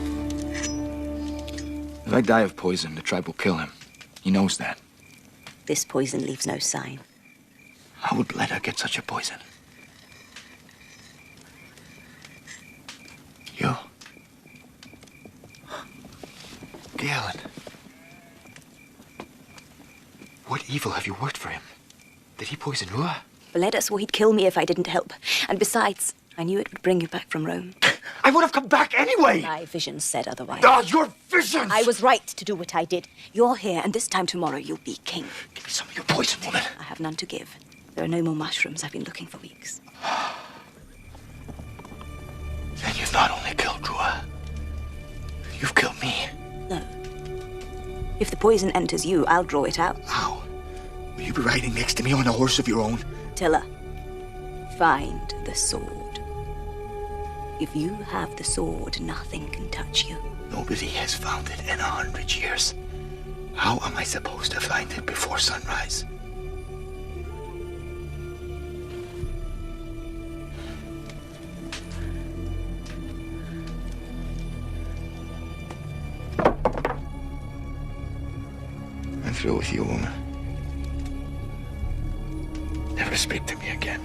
If I die of poison, the tribe will kill him. He knows that. This poison leaves no sign. How would Bleda get such a poison? You? Galen. What evil have you worked for him? Did he poison Rua? Bleda swore he'd kill me if I didn't help. And besides, I knew it would bring you back from Rome. I would have come back anyway! My visions said otherwise. Ah, your visions! I was right to do what I did. You're here, and this time tomorrow you'll be king. Give me some of your poison, woman. I have none to give. There are no more mushrooms. I've been looking for weeks. Then you've not only killed Rua, you've killed me. No. If the poison enters you, I'll draw it out. How? Will you be riding next to me on a horse of your own? Tilla, find the sword. If you have the sword, nothing can touch you. Nobody has found it in 100 years. How am I supposed to find it before sunrise? I'm through with you, woman. Never speak to me again.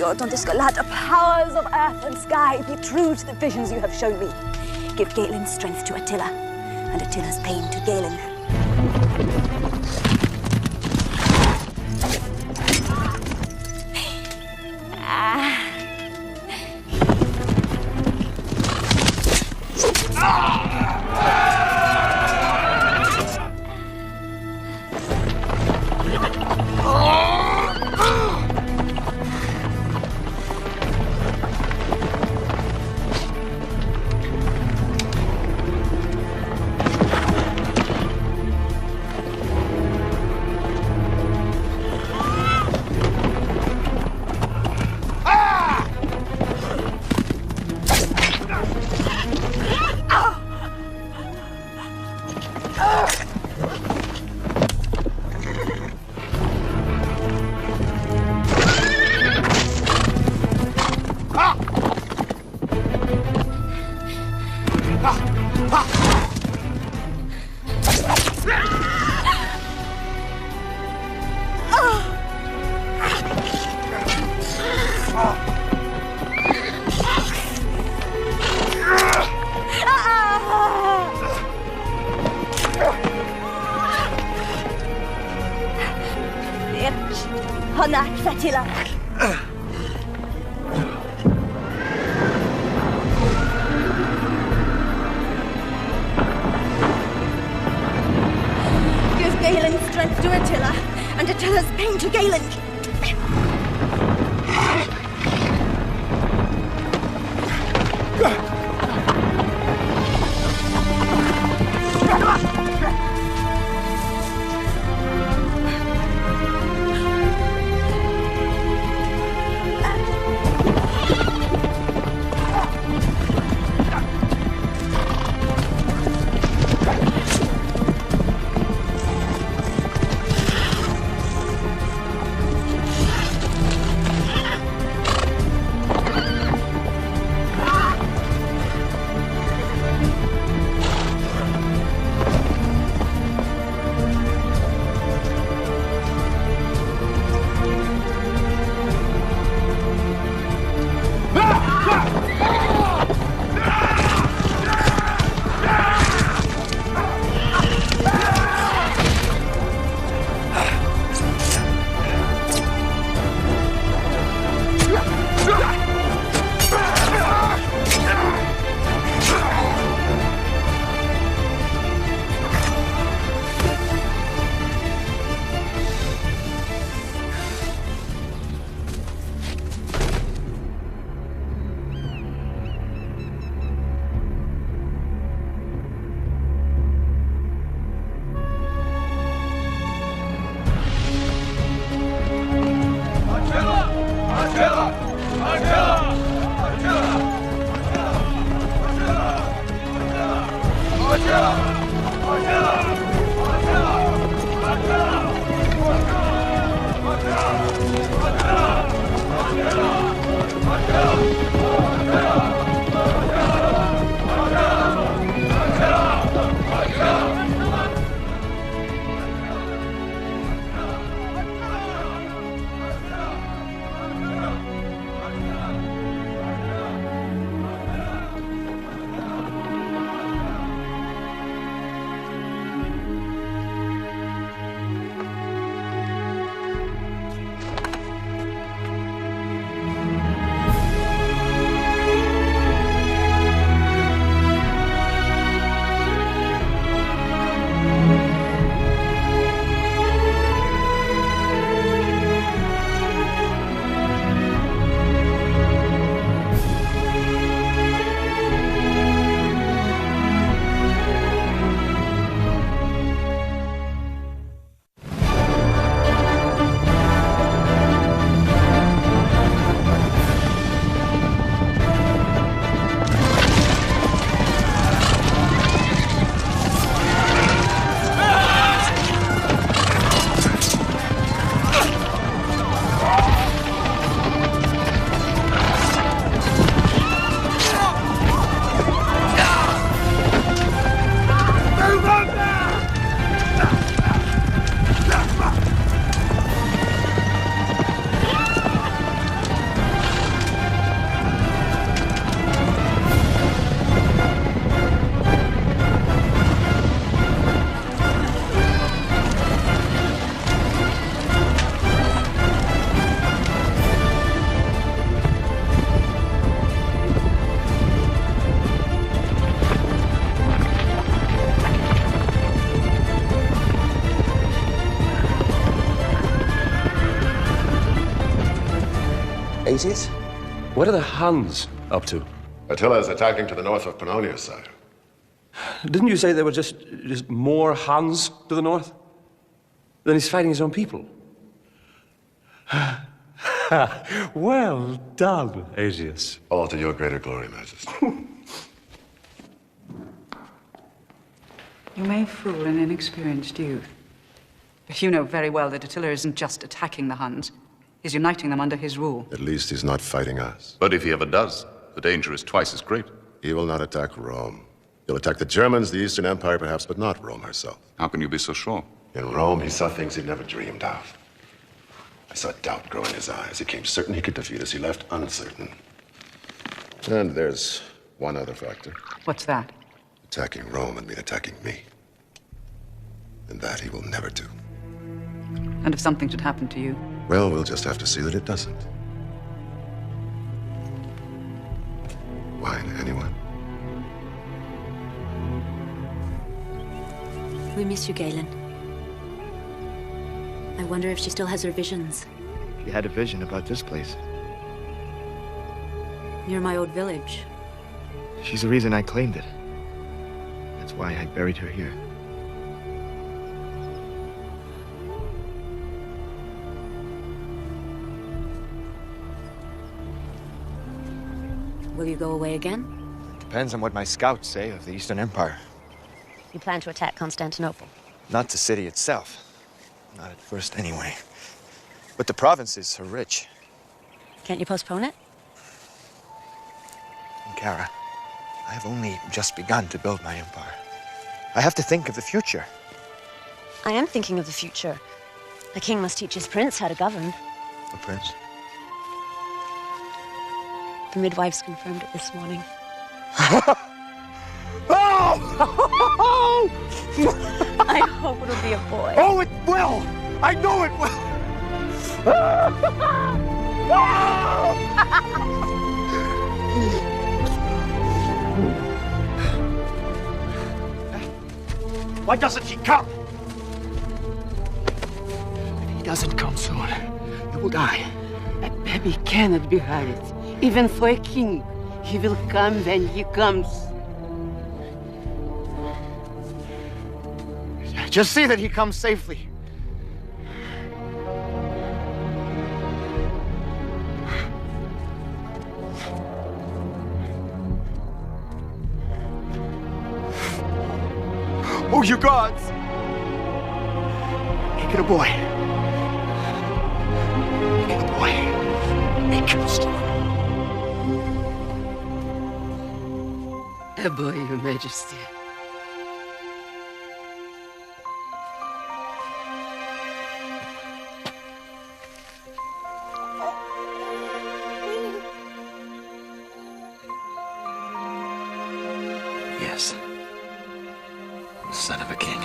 Lord Don Discolata, powers of earth and sky, be true to the visions you have shown me. Give Galen's strength to Attila, and Attila's pain to Galen. Honat Fatila. Give Galen's strength to Attila, and Attila's pain to Galen. Asius? What are the Huns up to? Attila is attacking to the north of Pannonia, sire. Didn't you say there were just more Huns to the north? Then he's fighting his own people. Well done, Asius. All to your greater glory, Majesty. You may fool an inexperienced youth. But you know very well that Attila isn't just attacking the Huns. He's uniting them under his rule. At least he's not fighting us. But if he ever does, the danger is twice as great. He will not attack Rome. He'll attack the Germans, the Eastern Empire perhaps, but not Rome herself. How can you be so sure? In Rome, he saw things he'd never dreamed of. I saw doubt grow in his eyes. He came certain he could defeat us. He left uncertain. And there's one other factor. What's that? Attacking Rome would mean attacking me. And that he will never do. And if something should happen to you? Well, we'll just have to see that it doesn't. Wine, anyone? We miss you, Galen. I wonder if she still has her visions. She had a vision about this place. Near my old village. She's the reason I claimed it. That's why I buried her here. Will you go away again? Depends on what my scouts say of the Eastern Empire. You plan to attack Constantinople? Not the city itself. Not at first, anyway. But the provinces are rich. Can't you postpone it? Kara, I have only just begun to build my empire. I have to think of the future. I am thinking of the future. A king must teach his prince how to govern. A prince? The midwives confirmed it this morning. Oh! I hope it'll be a boy. Oh, it will! I know it will! Why doesn't he come? If he doesn't come soon, he will die. A baby cannot be hurried. Even for a king, he will come when he comes. Just see that he comes safely. Oh, you gods! Make it a boy. Make it a boy. Make him strong. A boy, Your Majesty. Yes. Son of a king.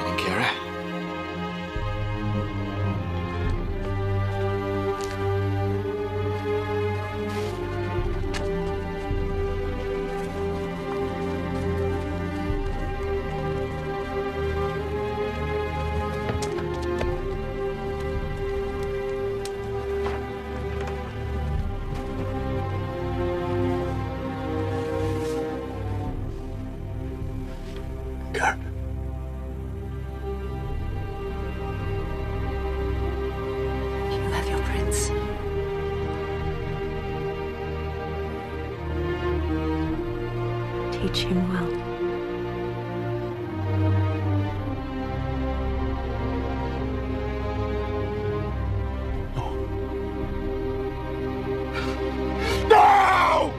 And Kara? You love your prince. Teach him well. No!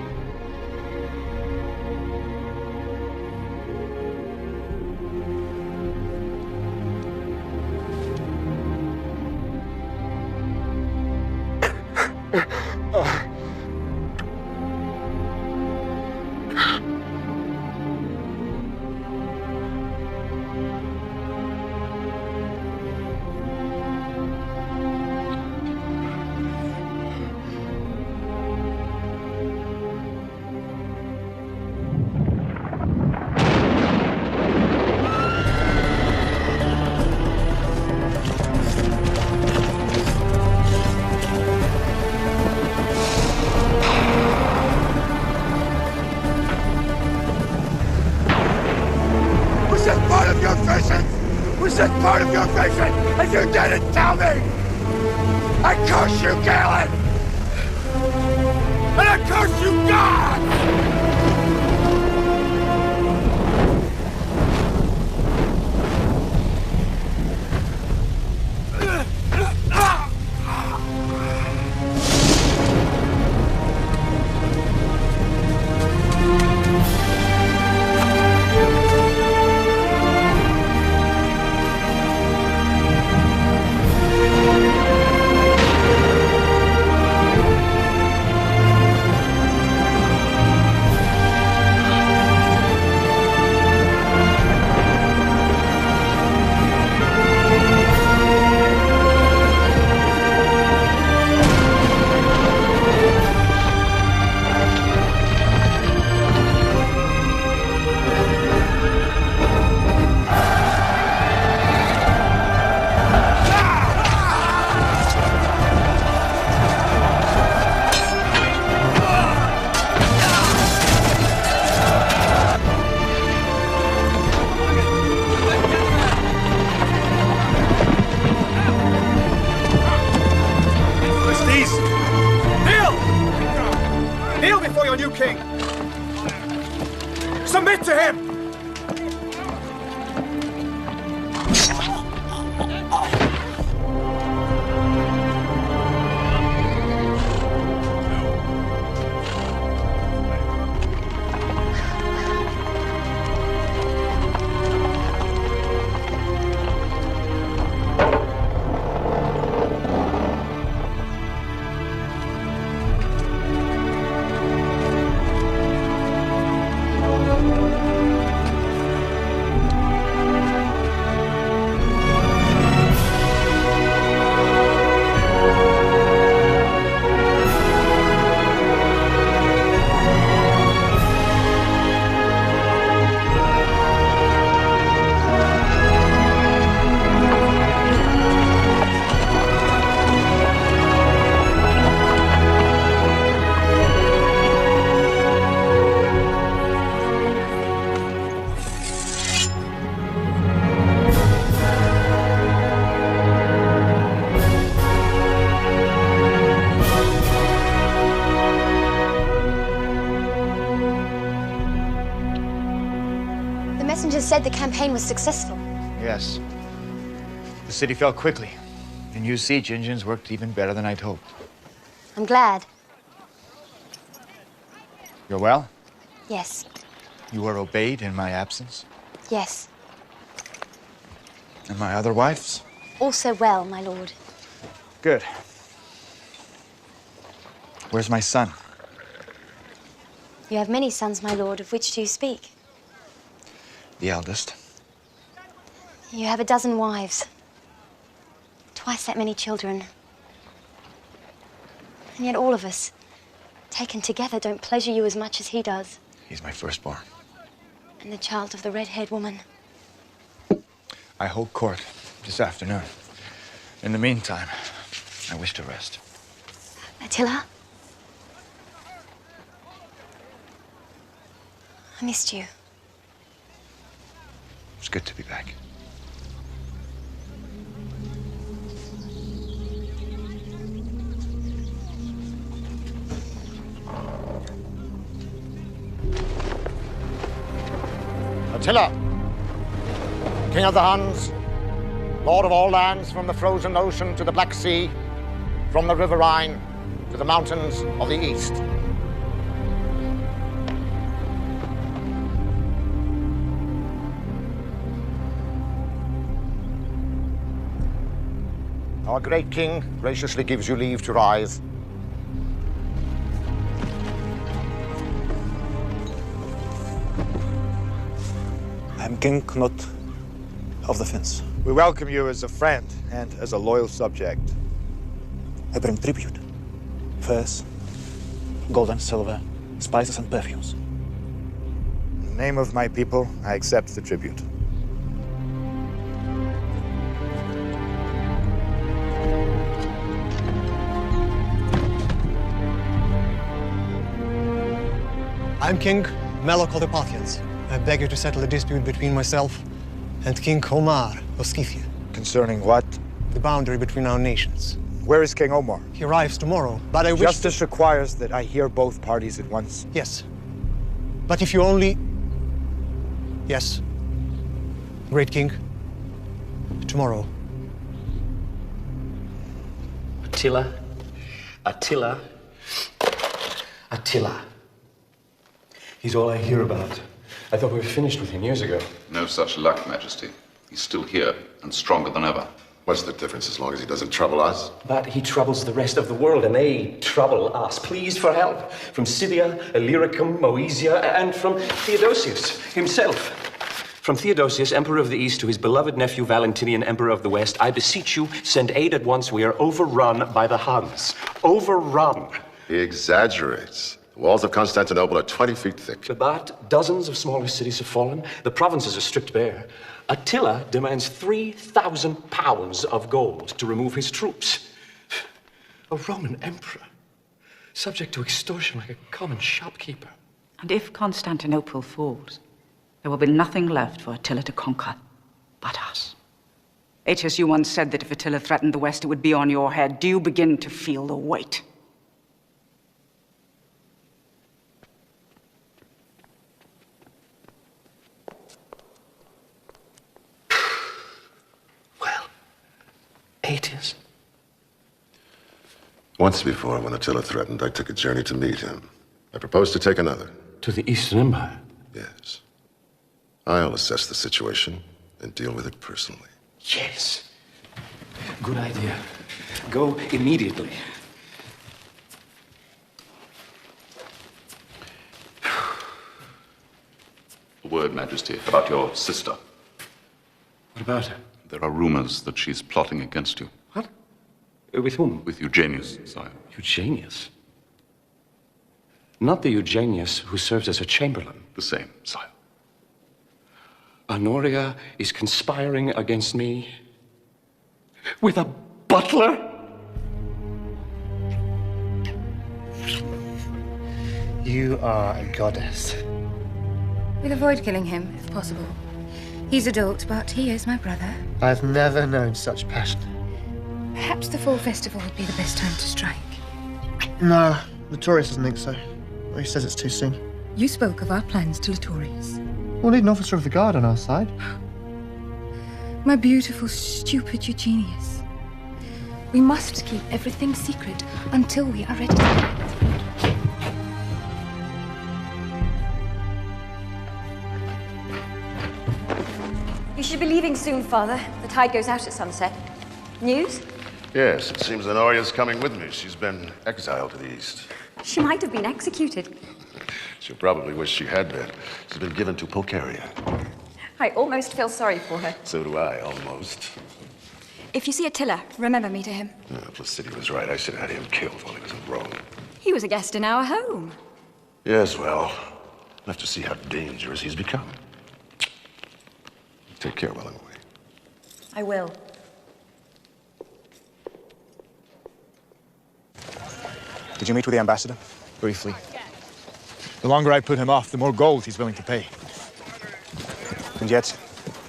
Was this part of your vision? And you didn't tell me! I curse you, Galen! And I curse you, God! Submit to him! Said the campaign was successful. Yes. The city fell quickly. The new siege engines worked even better than I'd hoped. I'm glad. You're well? Yes. You were obeyed in my absence? Yes. And my other wives? Also well, my lord. Good. Where's my son? You have many sons, my lord. Of which do you speak? The eldest. You have a dozen wives. Twice that many children. And yet all of us, taken together, don't pleasure you as much as he does. He's my firstborn. And the child of the red-haired woman. I hold court this afternoon. In the meantime, I wish to rest. Attila? I missed you. It's good to be back. Attila, King of the Huns, Lord of all lands from the frozen ocean to the Black Sea, from the River Rhine to the mountains of the East. Our great king graciously gives you leave to rise. I'm King Knut of the Finns. We welcome you as a friend and as a loyal subject. I bring tribute. Furs, gold and silver, spices and perfumes. In the name of my people, I accept the tribute. I'm King Melok of the Parthians. I beg you to settle a dispute between myself and King Omar of Scythia. Concerning what? The boundary between our nations. Where is King Omar? He arrives tomorrow, but I wish... Justice requires that I hear both parties at once. Yes. But if you only... Yes. Great King. Tomorrow. Attila. Attila. Attila. He's all I hear about. I thought we were finished with him years ago. No such luck, Majesty. He's still here, and stronger than ever. What's the difference as long as he doesn't trouble us? But he troubles the rest of the world, and they trouble us. Pleased for help from Scythia, Illyricum, Moesia, and from Theodosius himself. From Theodosius, Emperor of the East, to his beloved nephew Valentinian, Emperor of the West, I beseech you, send aid at once. We are overrun by the Huns. Overrun. He exaggerates. The walls of Constantinople are 20 feet thick. But dozens of smaller cities have fallen. The provinces are stripped bare. Attila demands 3,000 pounds of gold to remove his troops. A Roman emperor, subject to extortion like a common shopkeeper. And if Constantinople falls, there will be nothing left for Attila to conquer but us. Aetius, you once said that if Attila threatened the West, it would be on your head. Do you begin to feel the weight? Aetius. Once before, when Attila threatened, I took a journey to meet him. I propose to take another. To the Eastern Empire? Yes. I'll assess the situation and deal with it personally. Yes. Good idea. Go immediately. A word, Majesty, about your sister. What about her? There are rumors that she's plotting against you. What? With whom? With Eugenius, sire. Eugenius? Not the Eugenius who serves as a chamberlain. The same, sire. Honoria is conspiring against me with a butler? You are a goddess. We'll avoid killing him, if possible. He's adult, but he is my brother. I've never known such passion. Perhaps the fall festival would be the best time to strike. No, Notorious doesn't think so. He says it's too soon. You spoke of our plans to Notorious. We'll need an officer of the guard on our side. My beautiful, stupid Eugenius. We must keep everything secret until we are ready to act. You should be leaving soon, Father. The tide goes out at sunset. News? Yes, it seems Honoria's coming with me. She's been exiled to the east. She might have been executed. She'll probably wish she had been. She's been given to Pulcheria. I almost feel sorry for her. So do I, almost. If you see Attila, remember me to him. Placidia was right. I should have had him killed while he was in Rome. He was a guest in our home. Yes, well, we'll have to see how dangerous he's become. Take care while I'm away. I will. Did you meet with the ambassador? Briefly. The longer I put him off, the more gold he's willing to pay. And yet,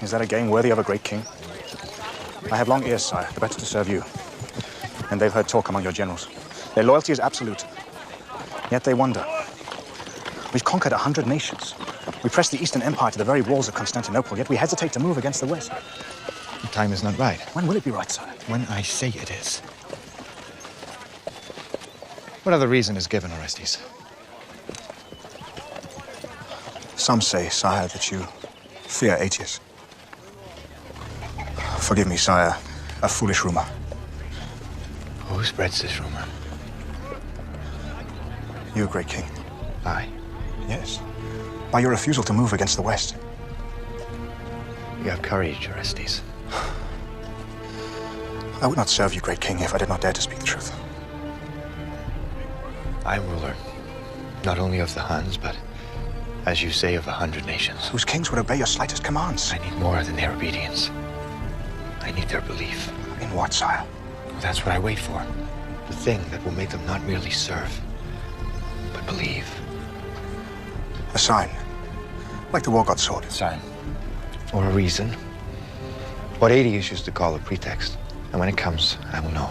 is that a game worthy of a great king? I have long ears, sire, the better to serve you. And they've heard talk among your generals. Their loyalty is absolute. Yet they wonder. We've conquered 100 nations. We pressed the Eastern Empire to the very walls of Constantinople, yet we hesitate to move against the West. The time is not right. When will it be right, sire? When I say it is. What other reason is given, Orestes? Some say, sire, that you fear Aetius. Forgive me, sire, a foolish rumor. Who spreads this rumor? You, great king. I? Yes. By your refusal to move against the West. You have courage, Orestes. I would not serve you, great king, if I did not dare to speak the truth. I am ruler, not only of the Huns, but, as you say, of 100 nations. Whose kings would obey your slightest commands. I need more than their obedience. I need their belief. In what, sire? Well, that's what I wait for. The thing that will make them not merely serve, but believe. A sign. Like the war god sword. A sign. Or a reason. What Aetius used to call a pretext. And when it comes, I will know.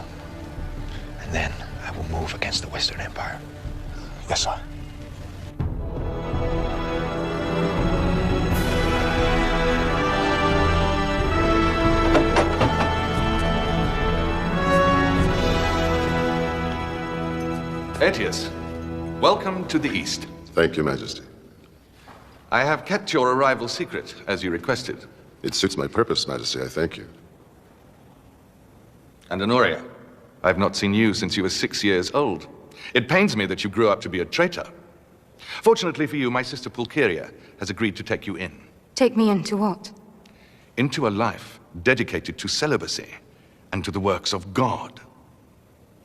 And then I will move against the Western Empire. Yes, sir. Aetius, welcome to the East. Thank you, Majesty. I have kept your arrival secret, as you requested. It suits my purpose, Majesty. I thank you. And Honoria, I have not seen you since you were 6 years old. It pains me that you grew up to be a traitor. Fortunately for you, my sister Pulcheria has agreed to take you in. Take me into what? Into a life dedicated to celibacy and to the works of God.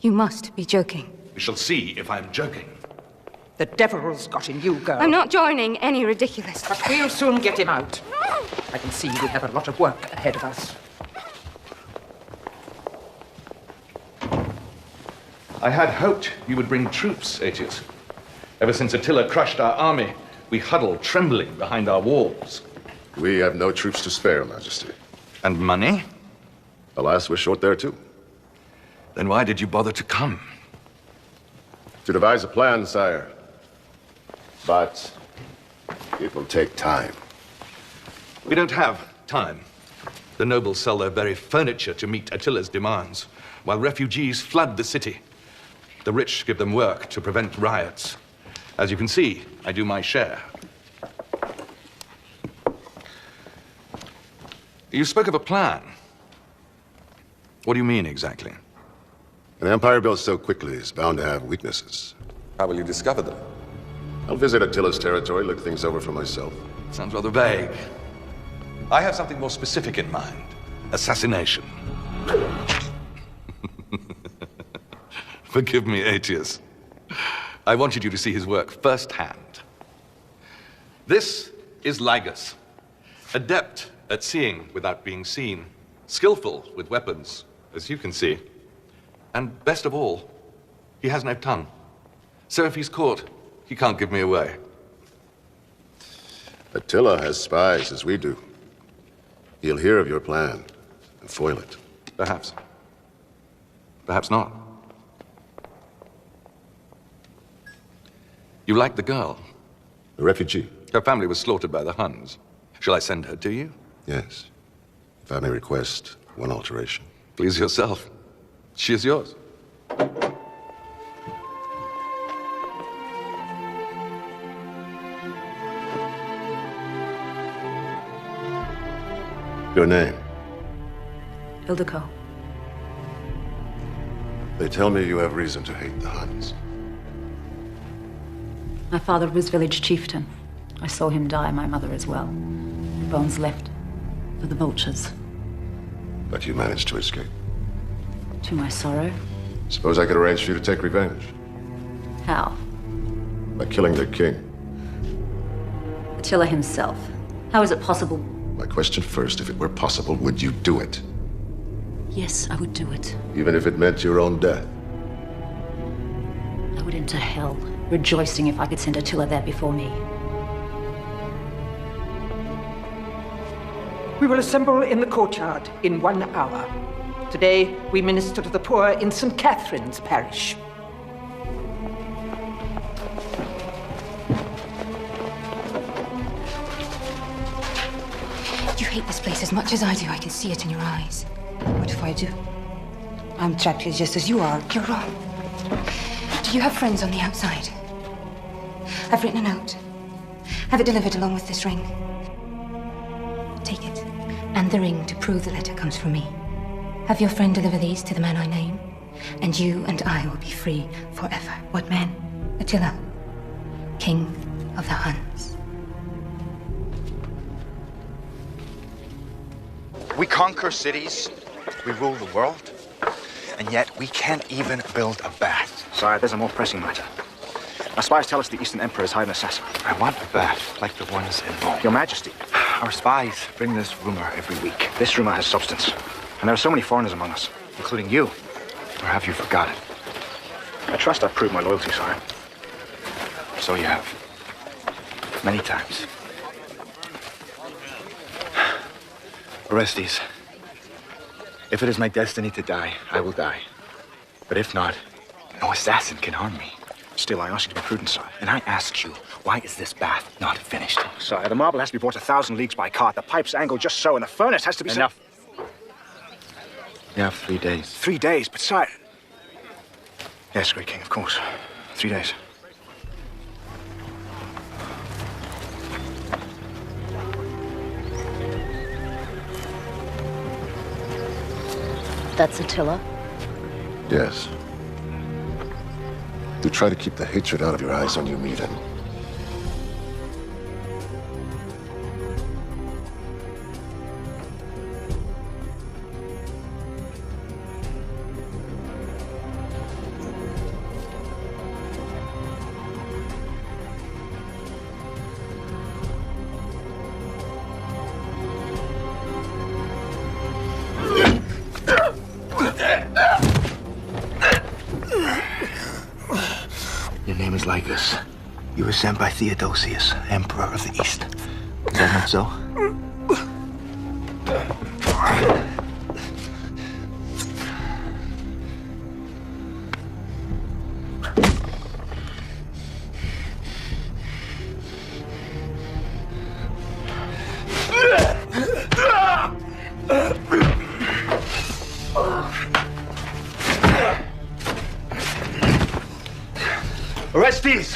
You must be joking. We shall see if I'm joking. The devil's got in you, girl. I'm not joining any ridiculous. But we'll soon get him out. I can see we have a lot of work ahead of us. I had hoped you would bring troops, Aetius. Ever since Attila crushed our army, we huddle trembling behind our walls. We have no troops to spare, Majesty. And money? Alas, we're short there too. Then why did you bother to come? To devise a plan, sire. But it will take time. We don't have time. The nobles sell their very furniture to meet Attila's demands, while refugees flood the city. The rich give them work to prevent riots. As you can see, I do my share. You spoke of a plan. What do you mean exactly? An empire built so quickly is bound to have weaknesses. How will you discover them? I'll visit Attila's territory, look things over for myself. Sounds rather vague. I have something more specific in mind. Assassination. Forgive me, Aetius. I wanted you to see his work firsthand. This is Ligus, adept at seeing without being seen, skillful with weapons, as you can see. And best of all, he has no tongue. So if he's caught, he can't give me away. Attila has spies, as we do. He'll hear of your plan and foil it. Perhaps. Perhaps not. You like the girl? A refugee? Her family was slaughtered by the Huns. Shall I send her to you? Yes. If I may request one alteration. Please yourself. She is yours. Your name? Ildiko. They tell me you have reason to hate the Huns. My father was village chieftain. I saw him die, my mother as well. The bones left for the vultures. But you managed to escape. To my sorrow. Suppose I could arrange for you to take revenge. How? By killing their king. Attila himself. How is it possible? My question first, if it were possible, would you do it? Yes, I would do it. Even if it meant your own death? I would enter hell, rejoicing if I could send Attila there before me. We will assemble in the courtyard in 1 hour. Today, we minister to the poor in St. Catherine's parish. You hate this place as much as I do. I can see it in your eyes. What if I do? I'm trapped here just as you are. You're wrong. Do you have friends on the outside? I've written a note. Have it delivered along with this ring. Take it. And the ring to prove the letter comes from me. Have your friend deliver these to the man I name, and you and I will be free forever. What man? Attila, king of the Huns. We conquer cities, we rule the world, and yet we can't even build a bath. Sire, there's a more pressing matter. Our spies tell us the Eastern Emperor has hired an assassin. I want a bath, like the ones in Rome. Your Majesty. Our spies bring this rumor every week. This rumor has substance. And there are so many foreigners among us, including you. Or have you forgotten? I trust I've proved my loyalty, sire. So you have. Many times. Orestes, If it is my destiny to die, I will die. But if not, no assassin can harm me. Still, I ask you to be prudent, sire. And I ask you, why is this bath not finished? Sire, the marble has to be brought 1,000 leagues by cart. The pipes angled just so, and the furnace has to be... Enough. You have 3 days. 3 days? But, sire... Yes, great king, of course. 3 days. That's Attila. Yes. Do try to keep the hatred out of your eyes when you meet him. Your name is Lycus. You were sent by Theodosius, Emperor of the East. Is that not so? Orestes!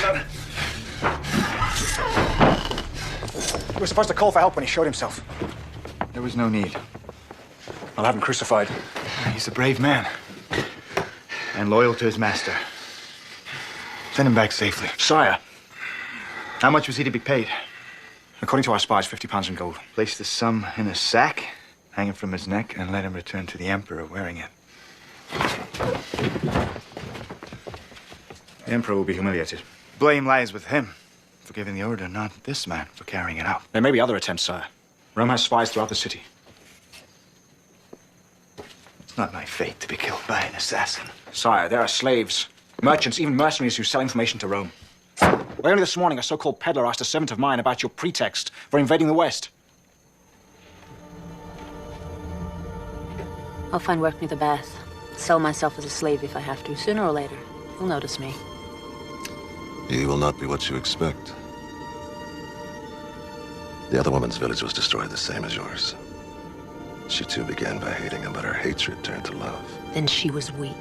You were supposed to call for help when he showed himself. There was no need. I'll have him crucified. He's a brave man. And loyal to his master. Send him back safely. Sire! How much was he to be paid? According to our spies, 50 pounds in gold. Place the sum in a sack, hang it from his neck, and let him return to the Emperor wearing it. The Emperor will be humiliated. Blame lies with him for giving the order, not this man for carrying it out. There may be other attempts, sire. Rome has spies throughout the city. It's not my fate to be killed by an assassin. Sire, there are slaves, merchants, even mercenaries who sell information to Rome. Why, only this morning, a so-called peddler asked a servant of mine about your pretext for invading the West. I'll find work near the bath. Sell myself as a slave if I have to. Sooner or later, you'll notice me. He will not be what you expect. The other woman's village was destroyed the same as yours. She too began by hating him, but her hatred turned to love. Then she was weak.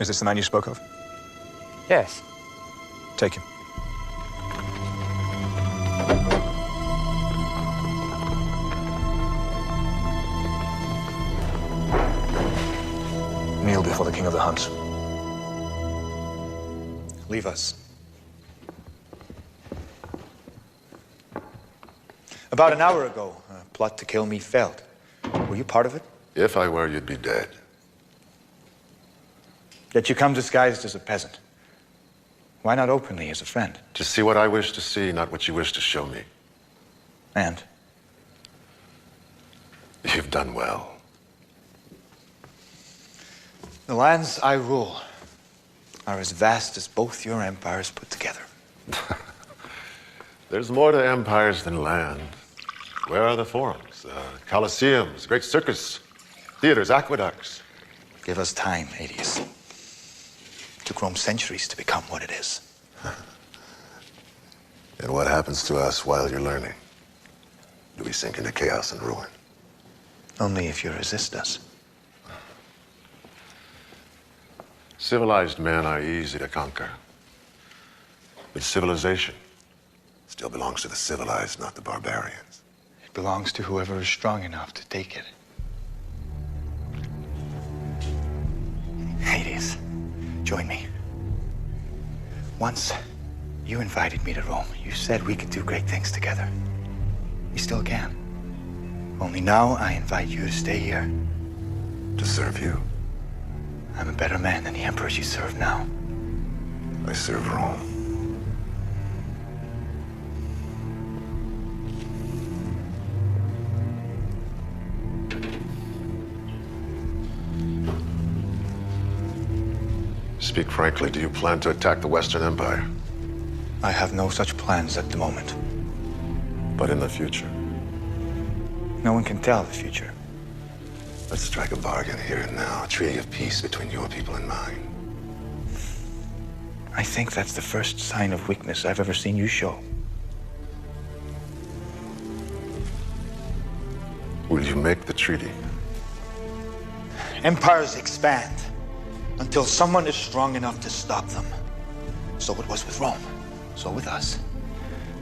Is this the man you spoke of? Yes. Take him. Kneel before the King of the Huns. Leave us. About an hour ago, a plot to kill me failed. Were you part of it? If I were, you'd be dead. Yet you come disguised as a peasant. Why not openly as a friend? To see what I wish to see, not what you wish to show me. And? You've done well. The lands I rule are as vast as both your empires put together. There's more to empires than land. Where are the forums, coliseums, great circus, theaters, aqueducts? Give us time, Adius. It took Rome centuries to become what it is. And what happens to us while you're learning? Do we sink into chaos and ruin? Only if you resist us. Civilized men are easy to conquer. But civilization still belongs to the civilized, not the barbarians. It belongs to whoever is strong enough to take it. Hades, join me. Once, you invited me to Rome. You said we could do great things together. We still can. Only now I invite you to stay here. To serve you? I'm a better man than the emperors you serve now. I serve Rome. Speak frankly, do you plan to attack the Western Empire? I have no such plans at the moment. But in the future? No one can tell the future. Let's strike a bargain here and now. A treaty of peace between your people and mine. I think that's the first sign of weakness I've ever seen you show. Will you make the treaty? Empires expand until someone is strong enough to stop them. So it was with Rome, so with us.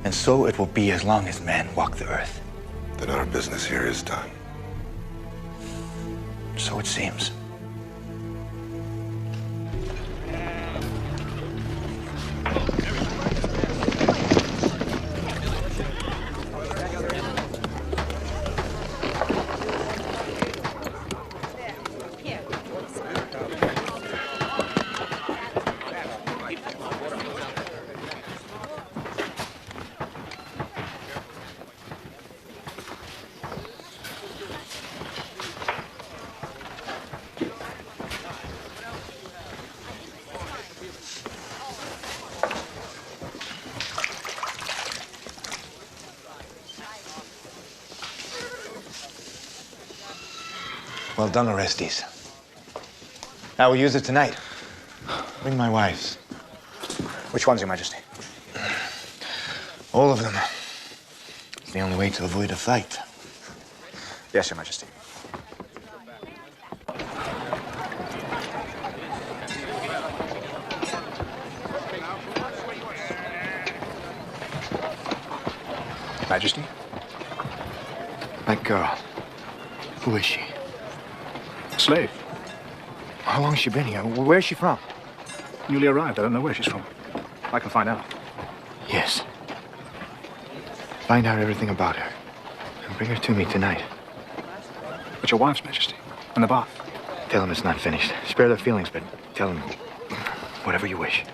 And so it will be as long as men walk the earth. Then our business here is done. So it seems. Well done, Orestes. I will use it tonight. Bring my wives. Which ones, Your Majesty? All of them. It's the only way to avoid a fight. Yes, Your Majesty. Majesty? That girl. Who is she? Slave. How long has she been here? Where's she from? Newly arrived. I don't know where she's from. I can find out. Yes. Find out everything about her. And bring her to me tonight. But your wife's Majesty. And the bath. Tell them it's not finished. Spare their feelings, but tell them whatever you wish.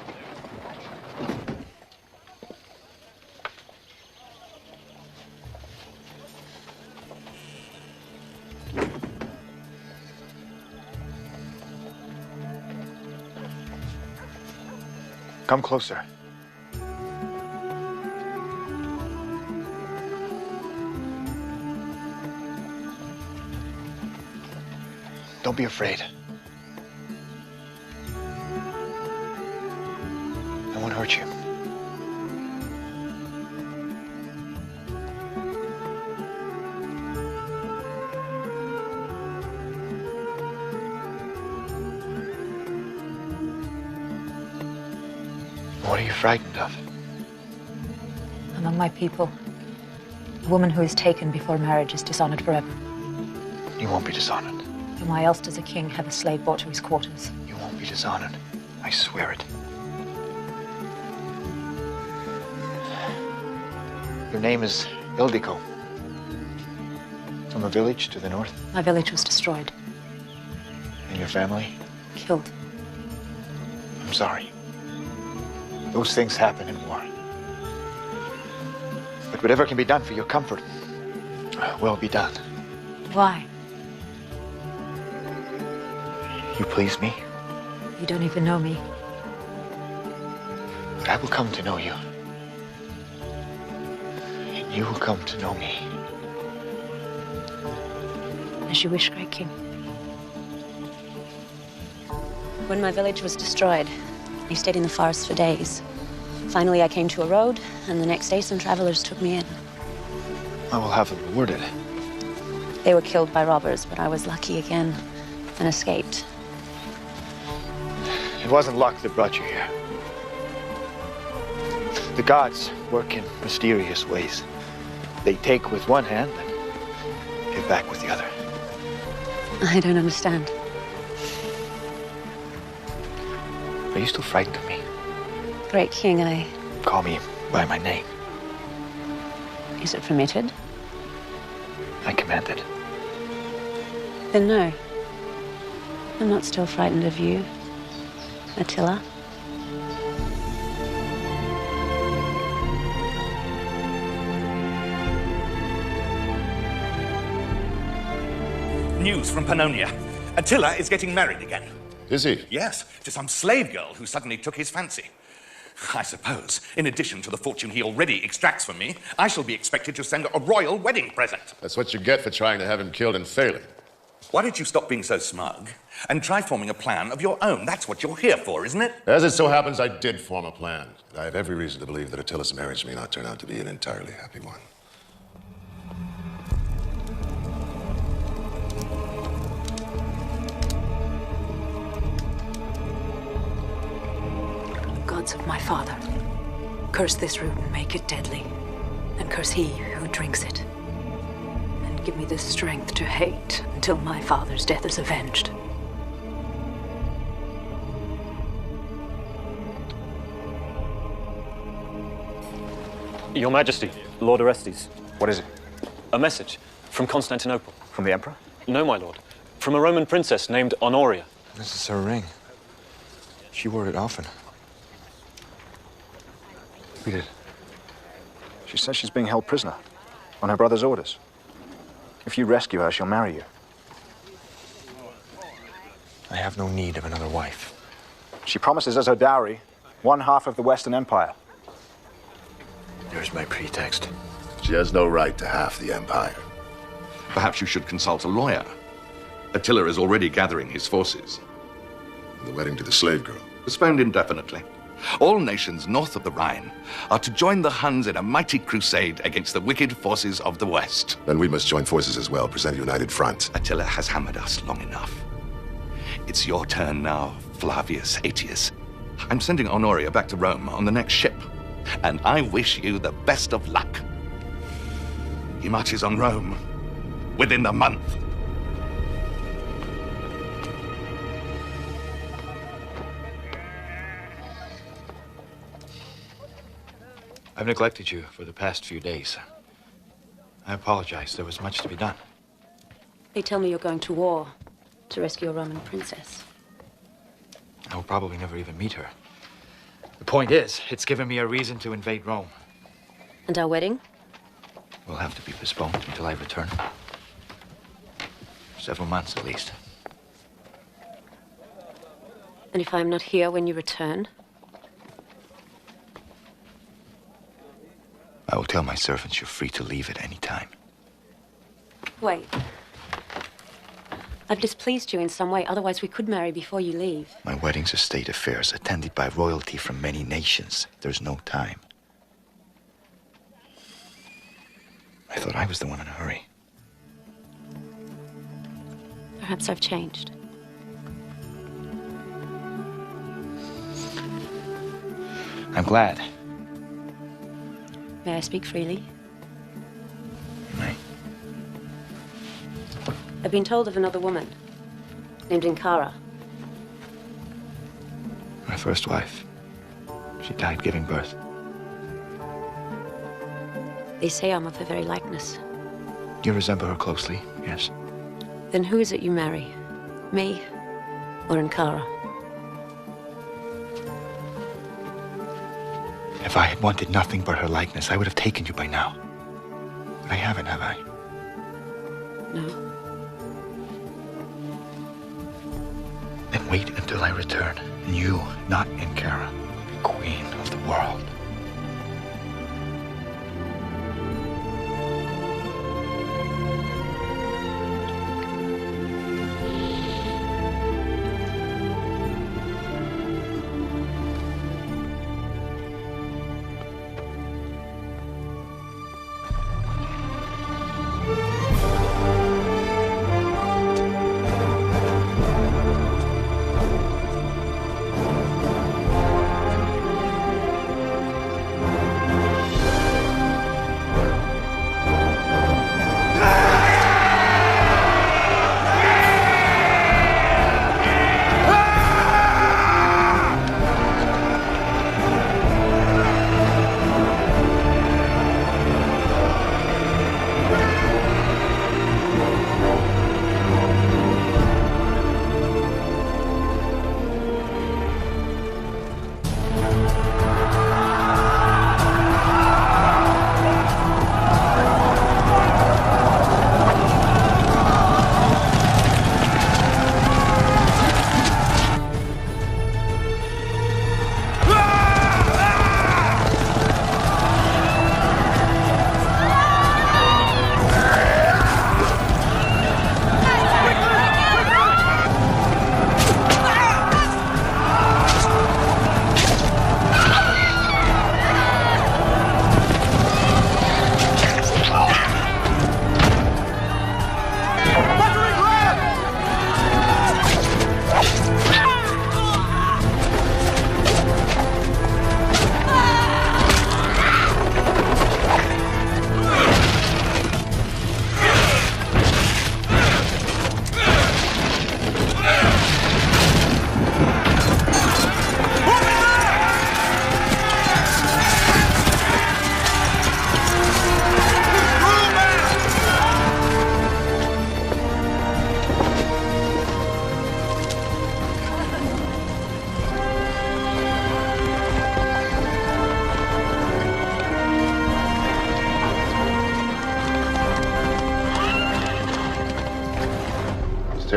Come closer. Don't be afraid. I won't hurt you. What are you frightened of? Among my people, a woman who is taken before marriage is dishonored forever. You won't be dishonored. Then why else does a king have a slave brought to his quarters? You won't be dishonored. I swear it. Your name is Ildiko. From a village to the north? My village was destroyed. And your family? Killed. I'm sorry. Those things happen in war. But whatever can be done for your comfort will be done. Why? You please me, You don't even know me. but I will come to know you. And you will come to know me. As you wish, Great King. When my village was destroyed, I stayed in the forest for days. Finally, I came to a road, and the next day some travelers took me in. I will have them rewarded. They were killed by robbers, but I was lucky again and escaped. It wasn't luck that brought you here. The gods work in mysterious ways. They take with one hand and give back with the other. I don't understand. Are you still frightened of me? Great King, I... Call me by my name. Is it permitted? I command it. Then no. I'm not still frightened of you, Attila. News from Pannonia. Attila is getting married again. Is he? Yes, to some slave girl who suddenly took his fancy. I suppose, in addition to the fortune he already extracts from me, I shall be expected to send a royal wedding present. That's what you get for trying to have him killed and failing. Why don't you stop being so smug and try forming a plan of your own? That's what you're here for, isn't it? As it so happens, I did form a plan. I have every reason to believe that Attila's marriage may not turn out to be an entirely happy one. Gods of my father, curse this root and make it deadly, and curse he who drinks it. And give me the strength to hate until my father's death is avenged. Your Majesty, Lord Orestes. What is it? A message from Constantinople. From the Emperor? No, my lord. From a Roman princess named Honoria. This is her ring. She wore it often. Read it. She says she's being held prisoner on her brother's orders. If you rescue her, she'll marry you. I have no need of another wife. She promises as her dowry 1/2 of the Western Empire. There's my pretext. She has no right to half the empire. Perhaps you should consult a lawyer. Attila is already gathering his forces. The wedding to the slave girl. Postponed indefinitely. All nations north of the Rhine are to join the Huns in a mighty crusade against the wicked forces of the West. Then we must join forces as well, present a united front. Attila has hammered us long enough. It's your turn now, Flavius Aetius. I'm sending Honoria back to Rome on the next ship, and I wish you the best of luck. He marches on Rome within the month. I've neglected you for the past few days. I apologize. There was much to be done. They tell me you're going to war to rescue a Roman princess. I will probably never even meet her. The point is, it's given me a reason to invade Rome. And our wedding? Will have to be postponed until I return. Several months at least. And if I'm not here when you return? I will tell my servants you're free to leave at any time. Wait. I've displeased you in some way, otherwise we could marry before you leave. My weddings are state affairs, attended by royalty from many nations. There's no time. I thought I was the one in a hurry. Perhaps I've changed. I'm glad. May I speak freely? You may. I've been told of another woman named Ankara. My first wife. She died giving birth. They say I'm of her very likeness. You resemble her closely, yes. Then who is it you marry? Me or Ankara? If I had wanted nothing but her likeness, I would have taken you by now. But I haven't, have I? No. Then wait until I return, and you, not Ankara, be queen of the world.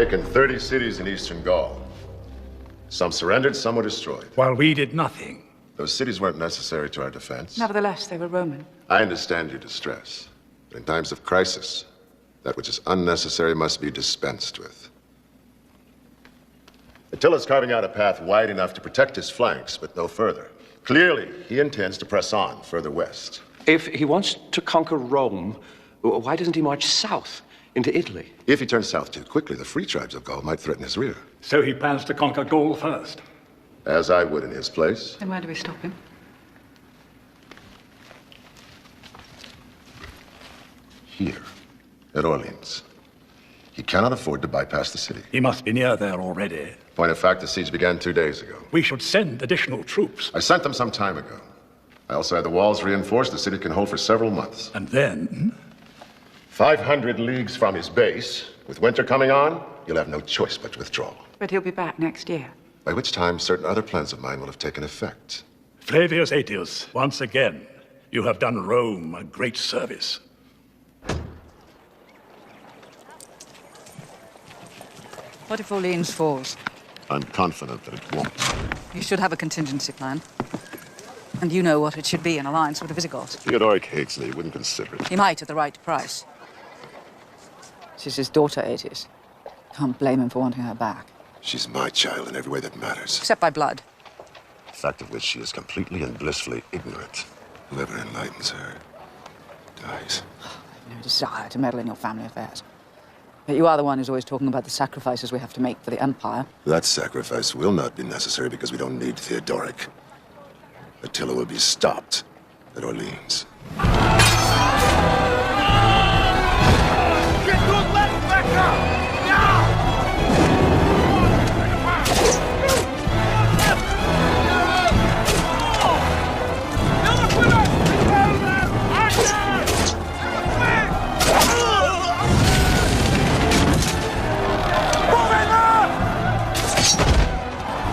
taken 30 cities in eastern Gaul. Some surrendered, some were destroyed. While we did nothing. Those cities weren't necessary to our defense. Nevertheless, they were Roman. I understand your distress. But in times of crisis, that which is unnecessary must be dispensed with. Attila's carving out a path wide enough to protect his flanks, but no further. Clearly, he intends to press on further west. If he wants to conquer Rome, why doesn't he march south into Italy? If he turns south too quickly, the free tribes of Gaul might threaten his rear. So he plans to conquer Gaul first? As I would in his place. Then where do we stop him? Here, at Orleans. He cannot afford to bypass the city. He must be near there already. Point of fact, the siege began 2 days ago. We should send additional troops. I sent them some time ago. I also had the walls reinforced. The city can hold for several months. And then? 500 leagues from his base. With winter coming on, you'll have no choice but to withdraw. But he'll be back next year. By which time, certain other plans of mine will have taken effect. Flavius Aetius, once again, you have done Rome a great service. What if Orleans falls? I'm confident that it won't. You should have a contingency plan. And you know what it should be, an alliance with the Visigoths. Theodoric hates me. He wouldn't consider it. He might at the right price. She's his daughter, Aetius. Can't blame him for wanting her back. She's my child in every way that matters. Except by blood. The fact of which she is completely and blissfully ignorant. Whoever enlightens her dies. I have no desire to meddle in your family affairs. But you are the one who's always talking about the sacrifices we have to make for the Empire. That sacrifice will not be necessary because we don't need Theodoric. Attila will be stopped at Orleans. Get your left back up!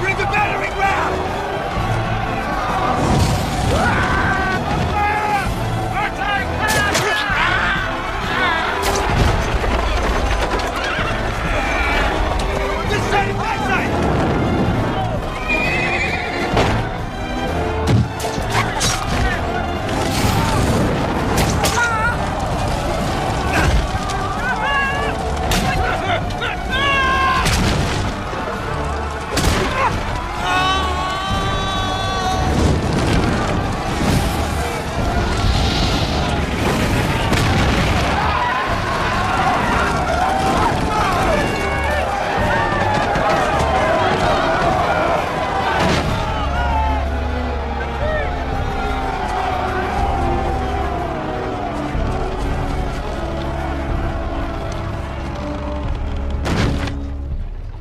Bring the battering ram!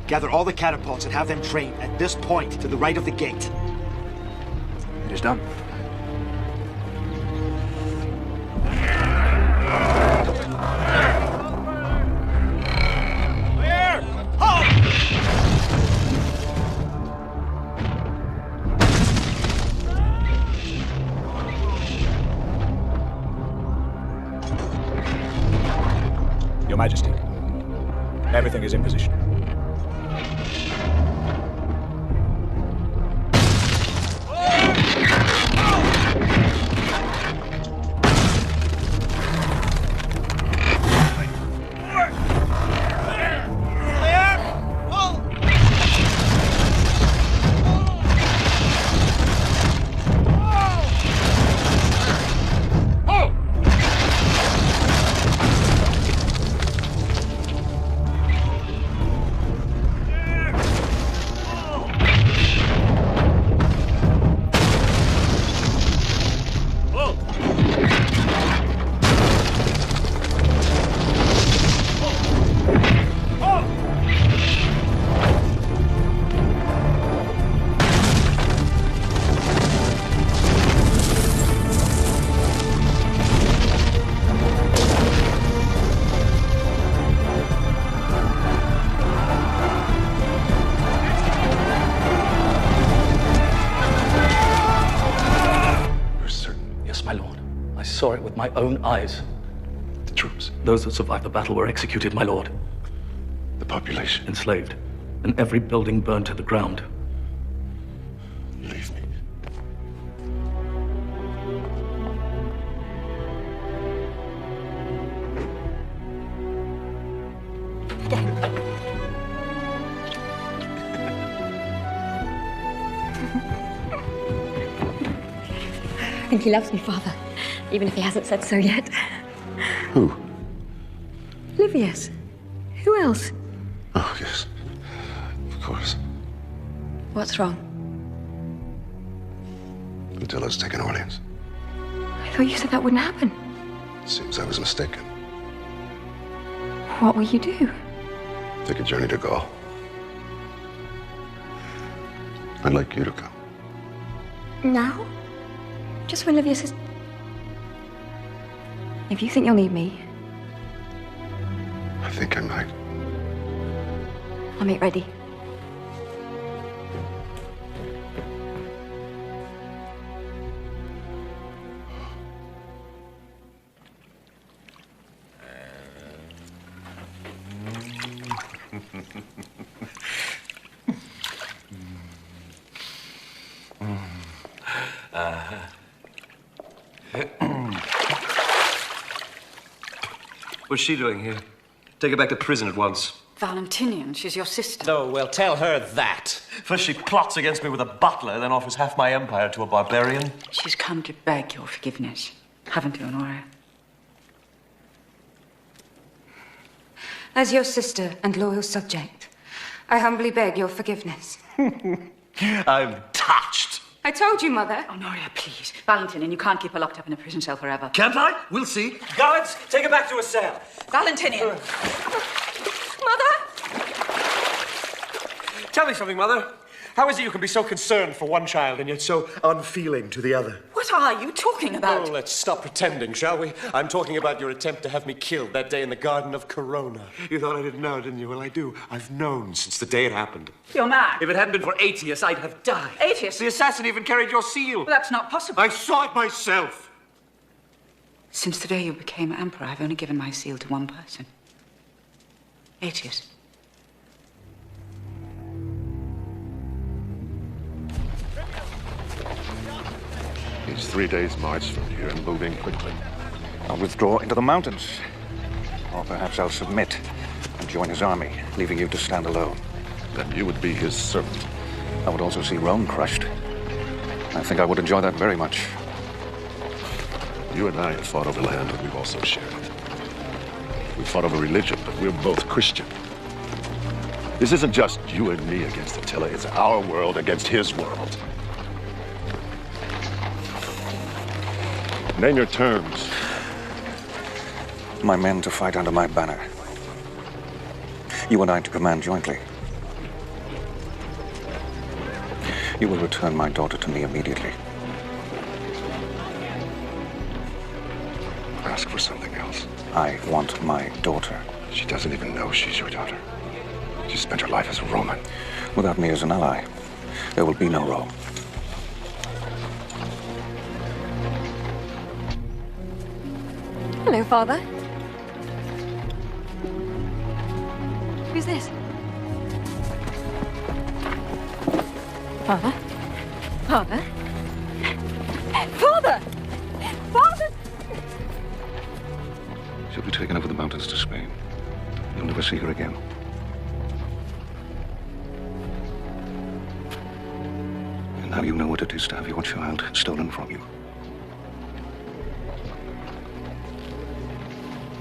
Gather all the catapults and have them trained at this point to the right of the gate. It is done. Your Majesty, everything is in position. Saw it with my own eyes. The troops, those that survived the battle, were executed, my lord. The population? Enslaved. And every building burned to the ground. Leave me. I think he loves me, Father, even if he hasn't said so yet. Who? Livius. Who else? Oh, yes. Of course. What's wrong? Attila's taken Orleans. I thought you said that wouldn't happen. Seems I was mistaken. What will you do? Take a journey to Gaul. I'd like you to come. Now? Just when Livius is... If you think you'll need me, I think I might. I'll make ready. What's she doing here? Take her back to prison at once. Valentinian, she's your sister. No, well, tell her that. First she plots against me with a butler, then offers half my empire to a barbarian. She's come to beg your forgiveness, haven't you, Honoria? As your sister and loyal subject, I humbly beg your forgiveness. I'm touched. I told you, Mother. Honoria, please. Valentinian, you can't keep her locked up in a prison cell forever. Can't I? We'll see. Guards, take her back to her cell. Valentinian! Mother! Tell me something, Mother. How is it you can be so concerned for one child and yet so unfeeling to the other? What are you talking about? Oh, let's stop pretending, shall we? I'm talking about your attempt to have me killed that day in the Garden of Corona. You thought I didn't know, didn't you? Well, I do. I've known since the day it happened. You're mad. If it hadn't been for Aetius, I'd have died. Aetius? The assassin even carried your seal. Well, that's not possible. I saw it myself. Since the day you became emperor, I've only given my seal to one person. Aetius. He's 3 days' march from here and moving quickly. I'll withdraw into the mountains. Or perhaps I'll submit and join his army, leaving you to stand alone. Then you would be his servant. I would also see Rome crushed. I think I would enjoy that very much. You and I have fought over land, but we've also shared it. We fought over religion, but we're both Christian. This isn't just you and me against Attila. It's our world against his world. Name your terms. My men to fight under my banner. You and I to command jointly. You will return my daughter to me immediately. Ask for something else. I want my daughter. She doesn't even know she's your daughter. She spent her life as a Roman. Without me as an ally, there will be no Rome. Hello, Father. Who's this? Father? Father? Father! Father! She'll be taken over the mountains to Spain. You'll never see her again. And now you know what it is to have your child stolen from you.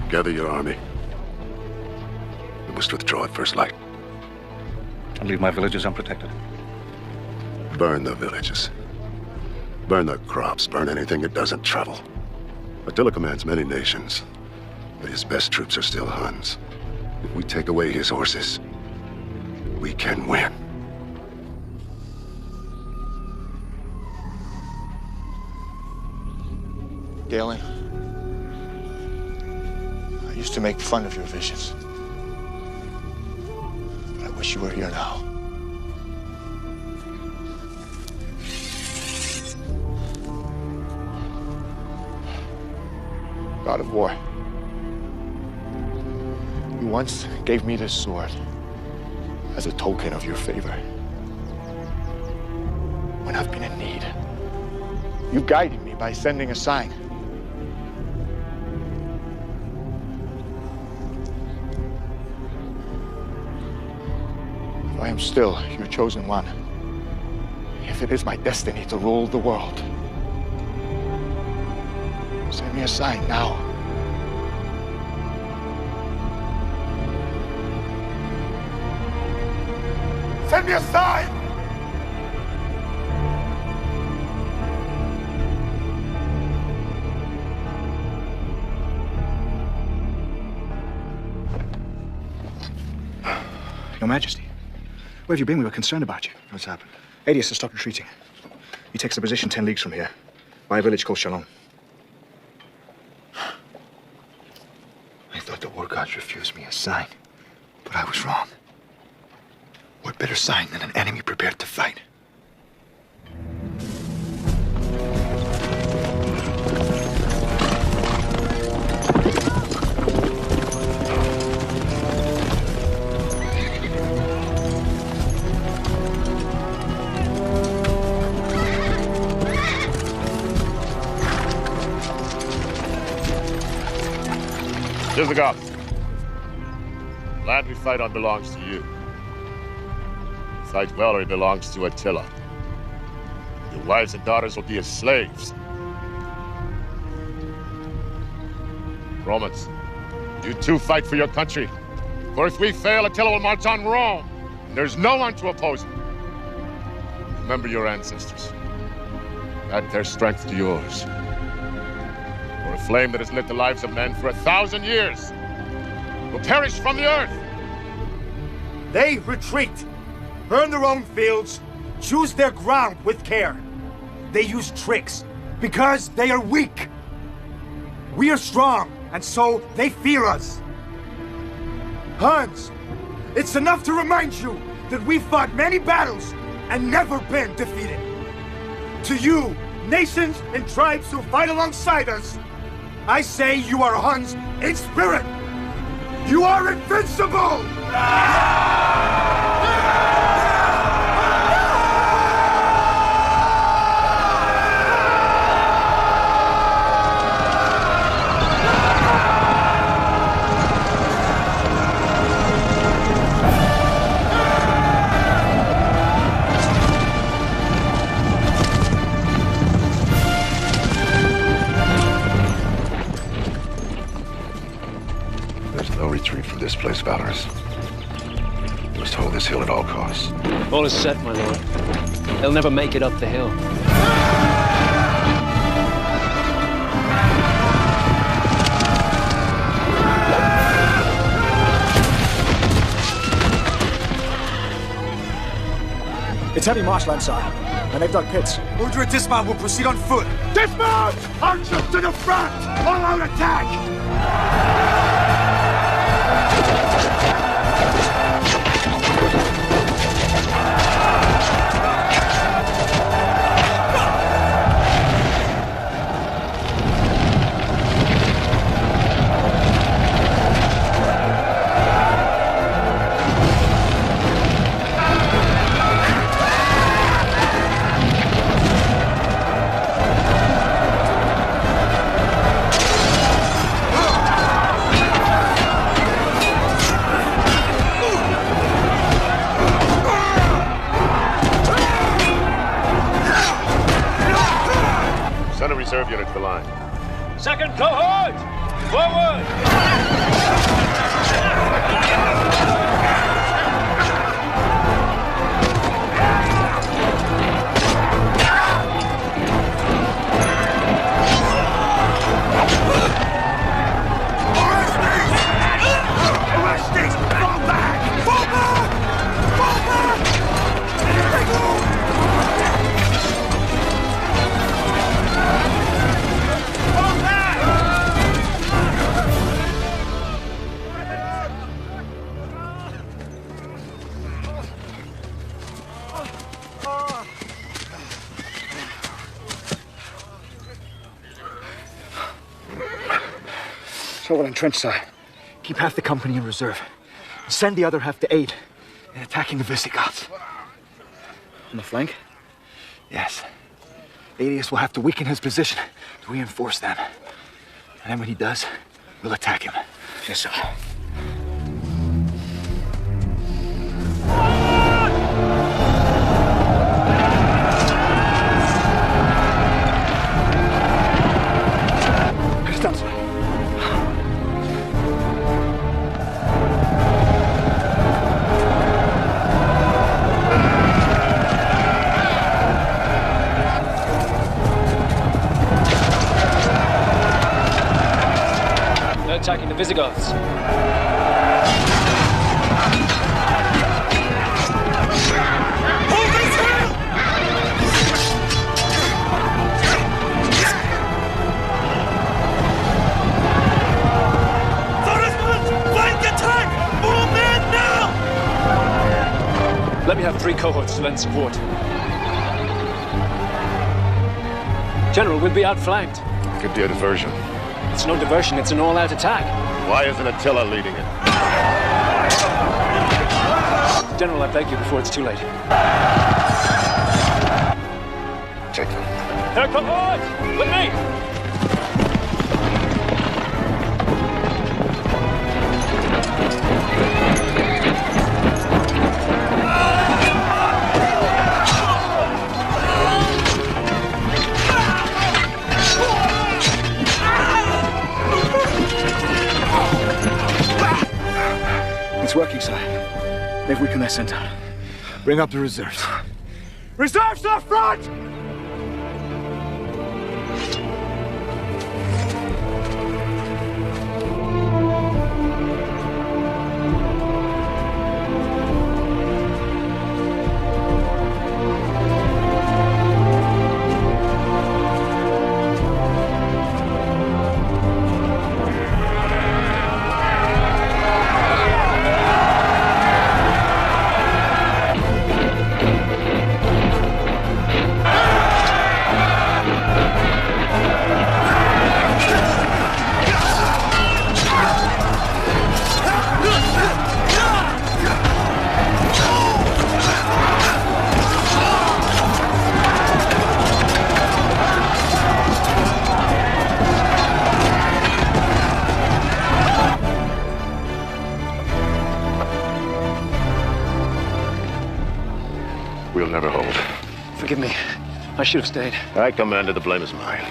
Gather your army. We must withdraw at first light. And leave my villages unprotected. Burn the villages. Burn the crops. Burn anything that doesn't travel. Attila commands many nations, but his best troops are still Huns. If we take away his horses, we can win. Galen, I used to make fun of your visions. But I wish you were here now. God of war, You once gave me this sword as a token of your favor. When I've been in need, you've guided me by sending a sign. If I am still your chosen one, if it is my destiny to rule the world, send me a sign now. Send me a sign! Your Majesty, where have you been? We were concerned about you. What's happened? Aetius has stopped retreating. He takes the position 10 leagues from here, by a village called Chalon. I thought the war gods refused me a sign, but I was wrong. What better sign than an enemy prepared to fight? Visigoths, the land we fight on belongs to you. Fight well or it belongs to Attila. Your wives and daughters will be as slaves. Romans, you too fight for your country. For if we fail, Attila will march on Rome, and there's no one to oppose him. Remember your ancestors. Add their strength to yours. For a flame that has lit the lives of men for 1,000 years will perish from the earth. They retreat, burn their own fields, choose their ground with care. They use tricks because they are weak. We are strong, and so they fear us. Huns, it's enough to remind you that we fought many battles and never been defeated. To you, nations and tribes who fight alongside us, I say you are Huns in spirit. You are invincible! Retreat from this place, Valorous. You must hold this hill at all costs. All is set, my lord. They'll never make it up the hill. It's heavy marshland, sire, and they've dug pits. Order a dismount, we'll proceed on foot. Dismount! Archers to the front! All-out attack! Send a reserve unit to the line. Second cohort! Forward! So well entrenched, sire. Keep half the company in reserve. Send the other half to aid in attacking the Visigoths. On the flank? Yes. Aetius will have to weaken his position to reinforce them. And then when he does, we'll attack him. Yes, sir. Costanza. They're attacking the Visigoths. Let me have 3 cohorts to lend support. General, we'll be outflanked. Could be a diversion. It's no diversion, it's an all-out attack. Why isn't Attila leading it? General, I beg you before it's too late. Take them. Here come hordes! With me! It's working, sir. They've weakened their center. Bring up the reserves. Reserves to the front! We'll never hold. Forgive me. I should have stayed. I commanded. The blame is mine.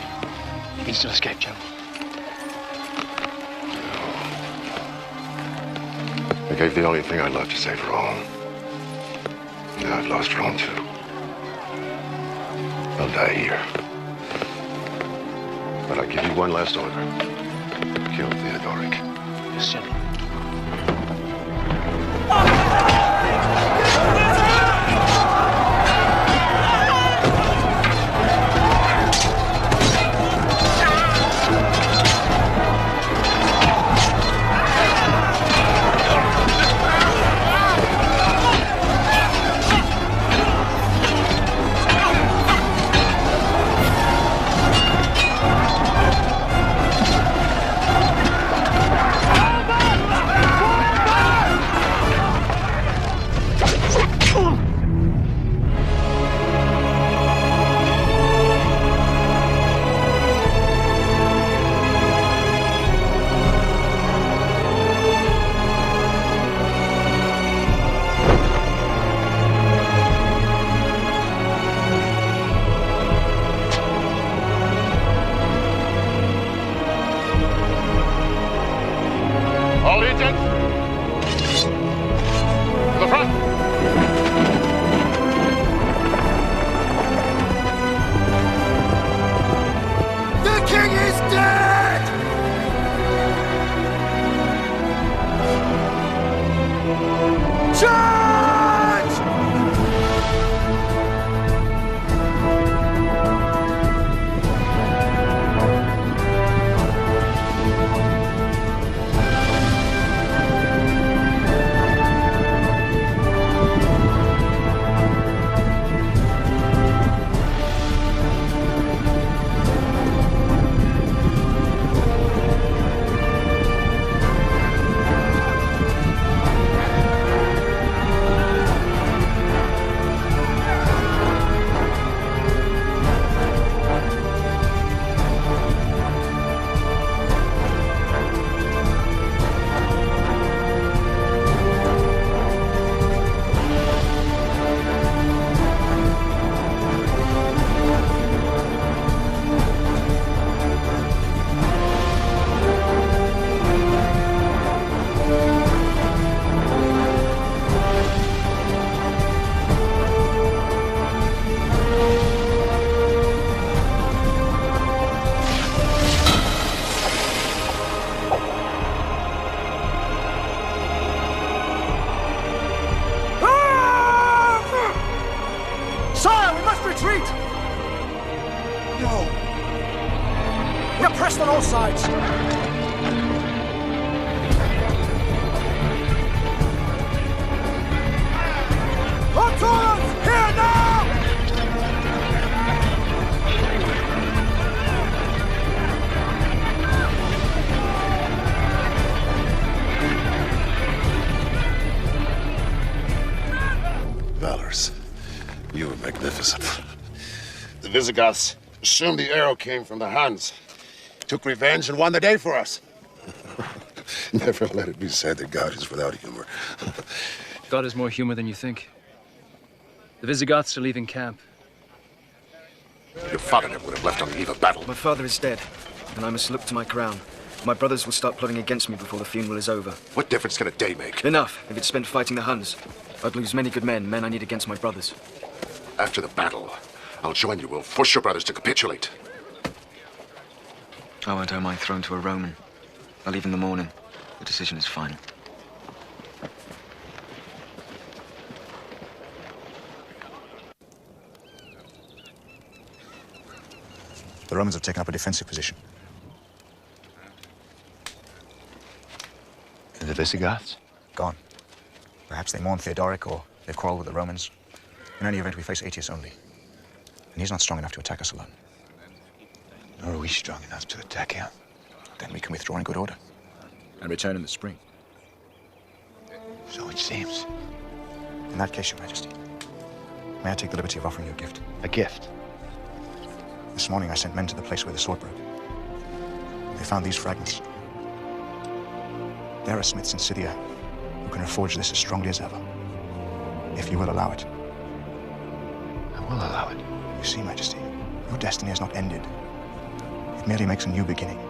You can still escape, General. I gave the only thing I love to save Rome. Now I've lost Rome, too. I'll die here. But I give you one last order. Kill Theodoric. Yes, General. pressed on all sides. Arturus, here now! Valorous, you were magnificent. The Visigoths assumed the arrow came from the Huns. Took revenge and won the day for us. Never let it be said that God is without humor. God has more humor than you think. The Visigoths are leaving camp. Your father never would have left on the eve of battle. My father is dead, and I must look to my crown. My brothers will start plotting against me before the funeral is over. What difference can a day make? Enough. If it's spent fighting the Huns, I'd lose many good men I need against my brothers. After the battle, I'll join you. We'll force your brothers to capitulate. I won't owe my throne to a Roman. I'll leave in the morning. The decision is final. The Romans have taken up a defensive position. And the Visigoths? Gone. Perhaps they mourn Theodoric, or they've quarreled with the Romans. In any event, we face Aetius only. And he's not strong enough to attack us alone. Nor are we strong enough to attack him. Then we can withdraw in good order. And return in the spring. So it seems. In that case, Your Majesty, may I take the liberty of offering you a gift? A gift? This morning I sent men to the place where the sword broke. They found these fragments. There are smiths in Scythia who can reforge this as strongly as ever. If you will allow it. I will allow it. You see, Majesty, your destiny has not ended. It merely makes a new beginning.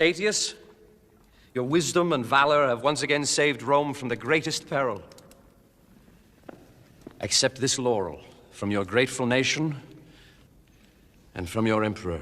Aetius, your wisdom and valor have once again saved Rome from the greatest peril. Accept this laurel from your grateful nation and from your emperor.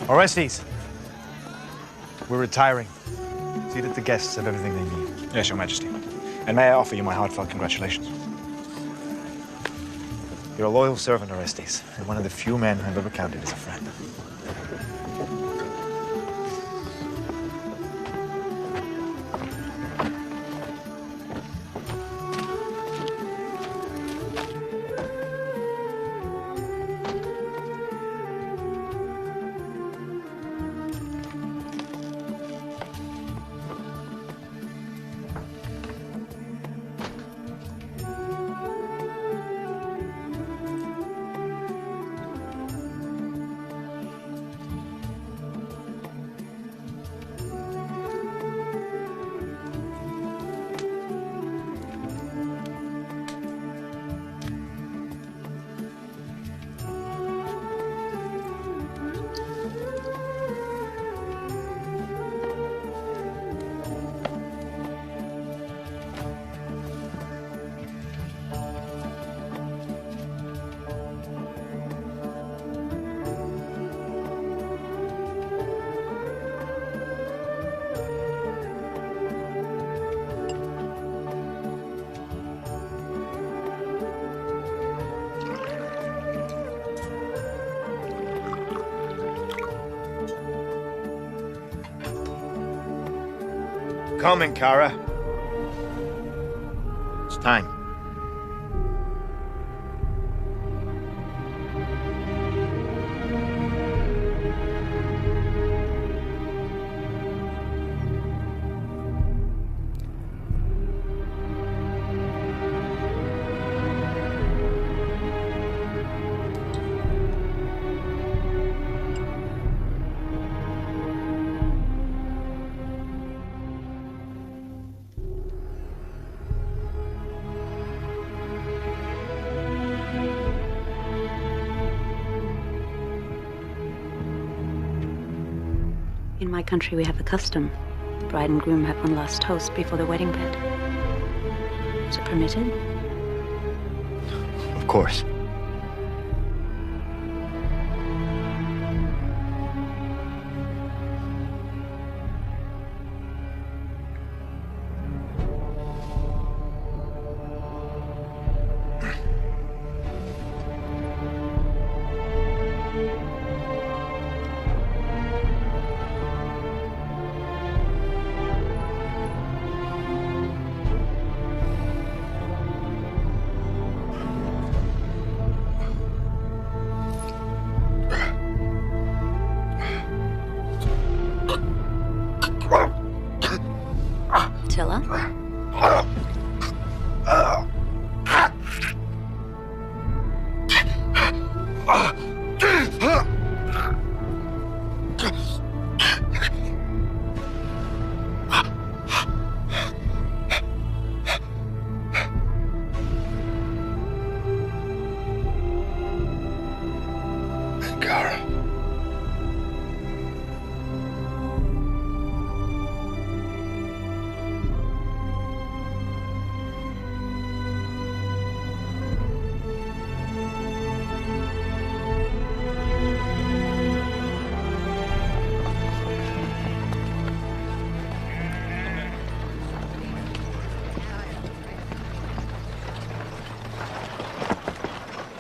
Orestes, we're retiring. Feed it the guests of everything they need. Yes, Your Majesty. And may I offer you my heartfelt congratulations. You're a loyal servant, Orestes, and one of the few men I've ever counted as a friend. Coming, Kara. It's time. In my country, we have a custom. The bride and groom have one last toast before the wedding bed. Is it permitted? Of course. Attila? Kara.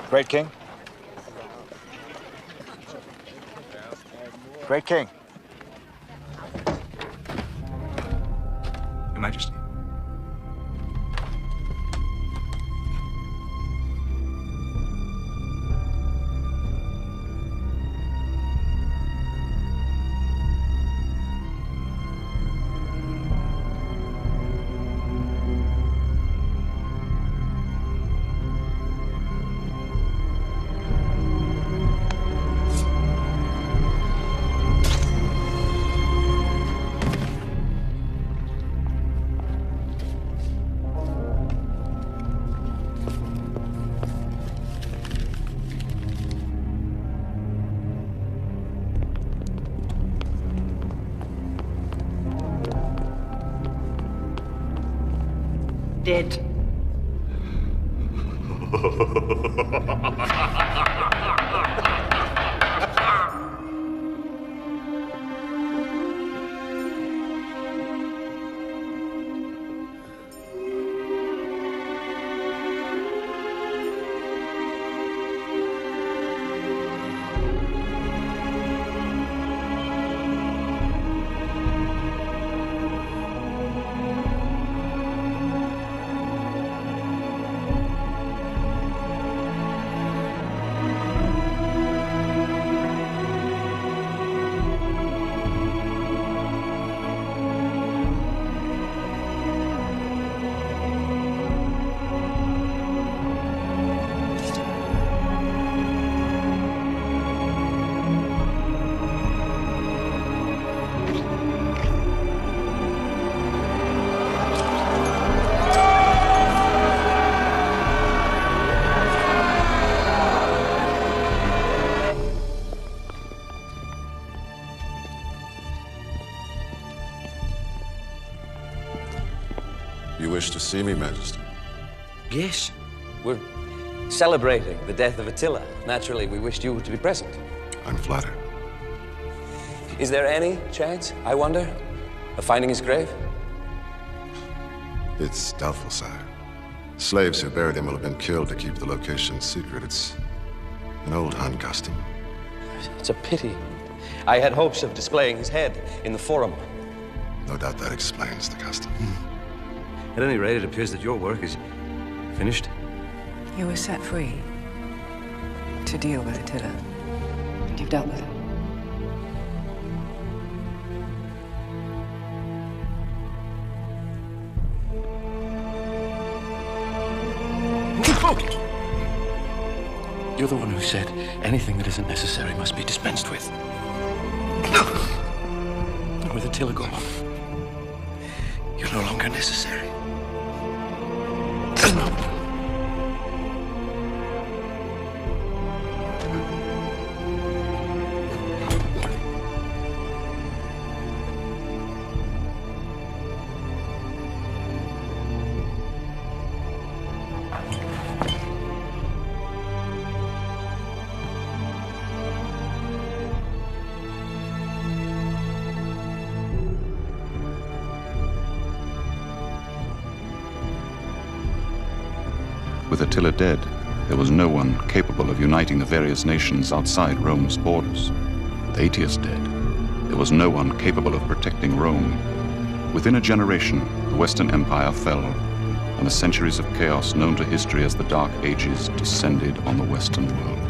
Great King. Great King. Your Majesty. Dead. You wish to see me, Majesty? Yes. We're celebrating the death of Attila. Naturally, we wished you to be present. I'm flattered. Is there any chance, I wonder, of finding his grave? It's doubtful, sire. Slaves who buried him will have been killed to keep the location secret. It's an old Han custom. It's a pity. I had hopes of displaying his head in the Forum. No doubt that explains the custom. At any rate, it appears that your work is finished. You were set free to deal with Attila, and you've dealt with it. You're the one who said anything that isn't necessary must be dispensed with. With Attila gone, you're no longer necessary. With Attila dead, there was no one capable of uniting the various nations outside Rome's borders. With Aetius dead, there was no one capable of protecting Rome. Within a generation, the Western Empire fell, and the centuries of chaos known to history as the Dark Ages descended on the Western world.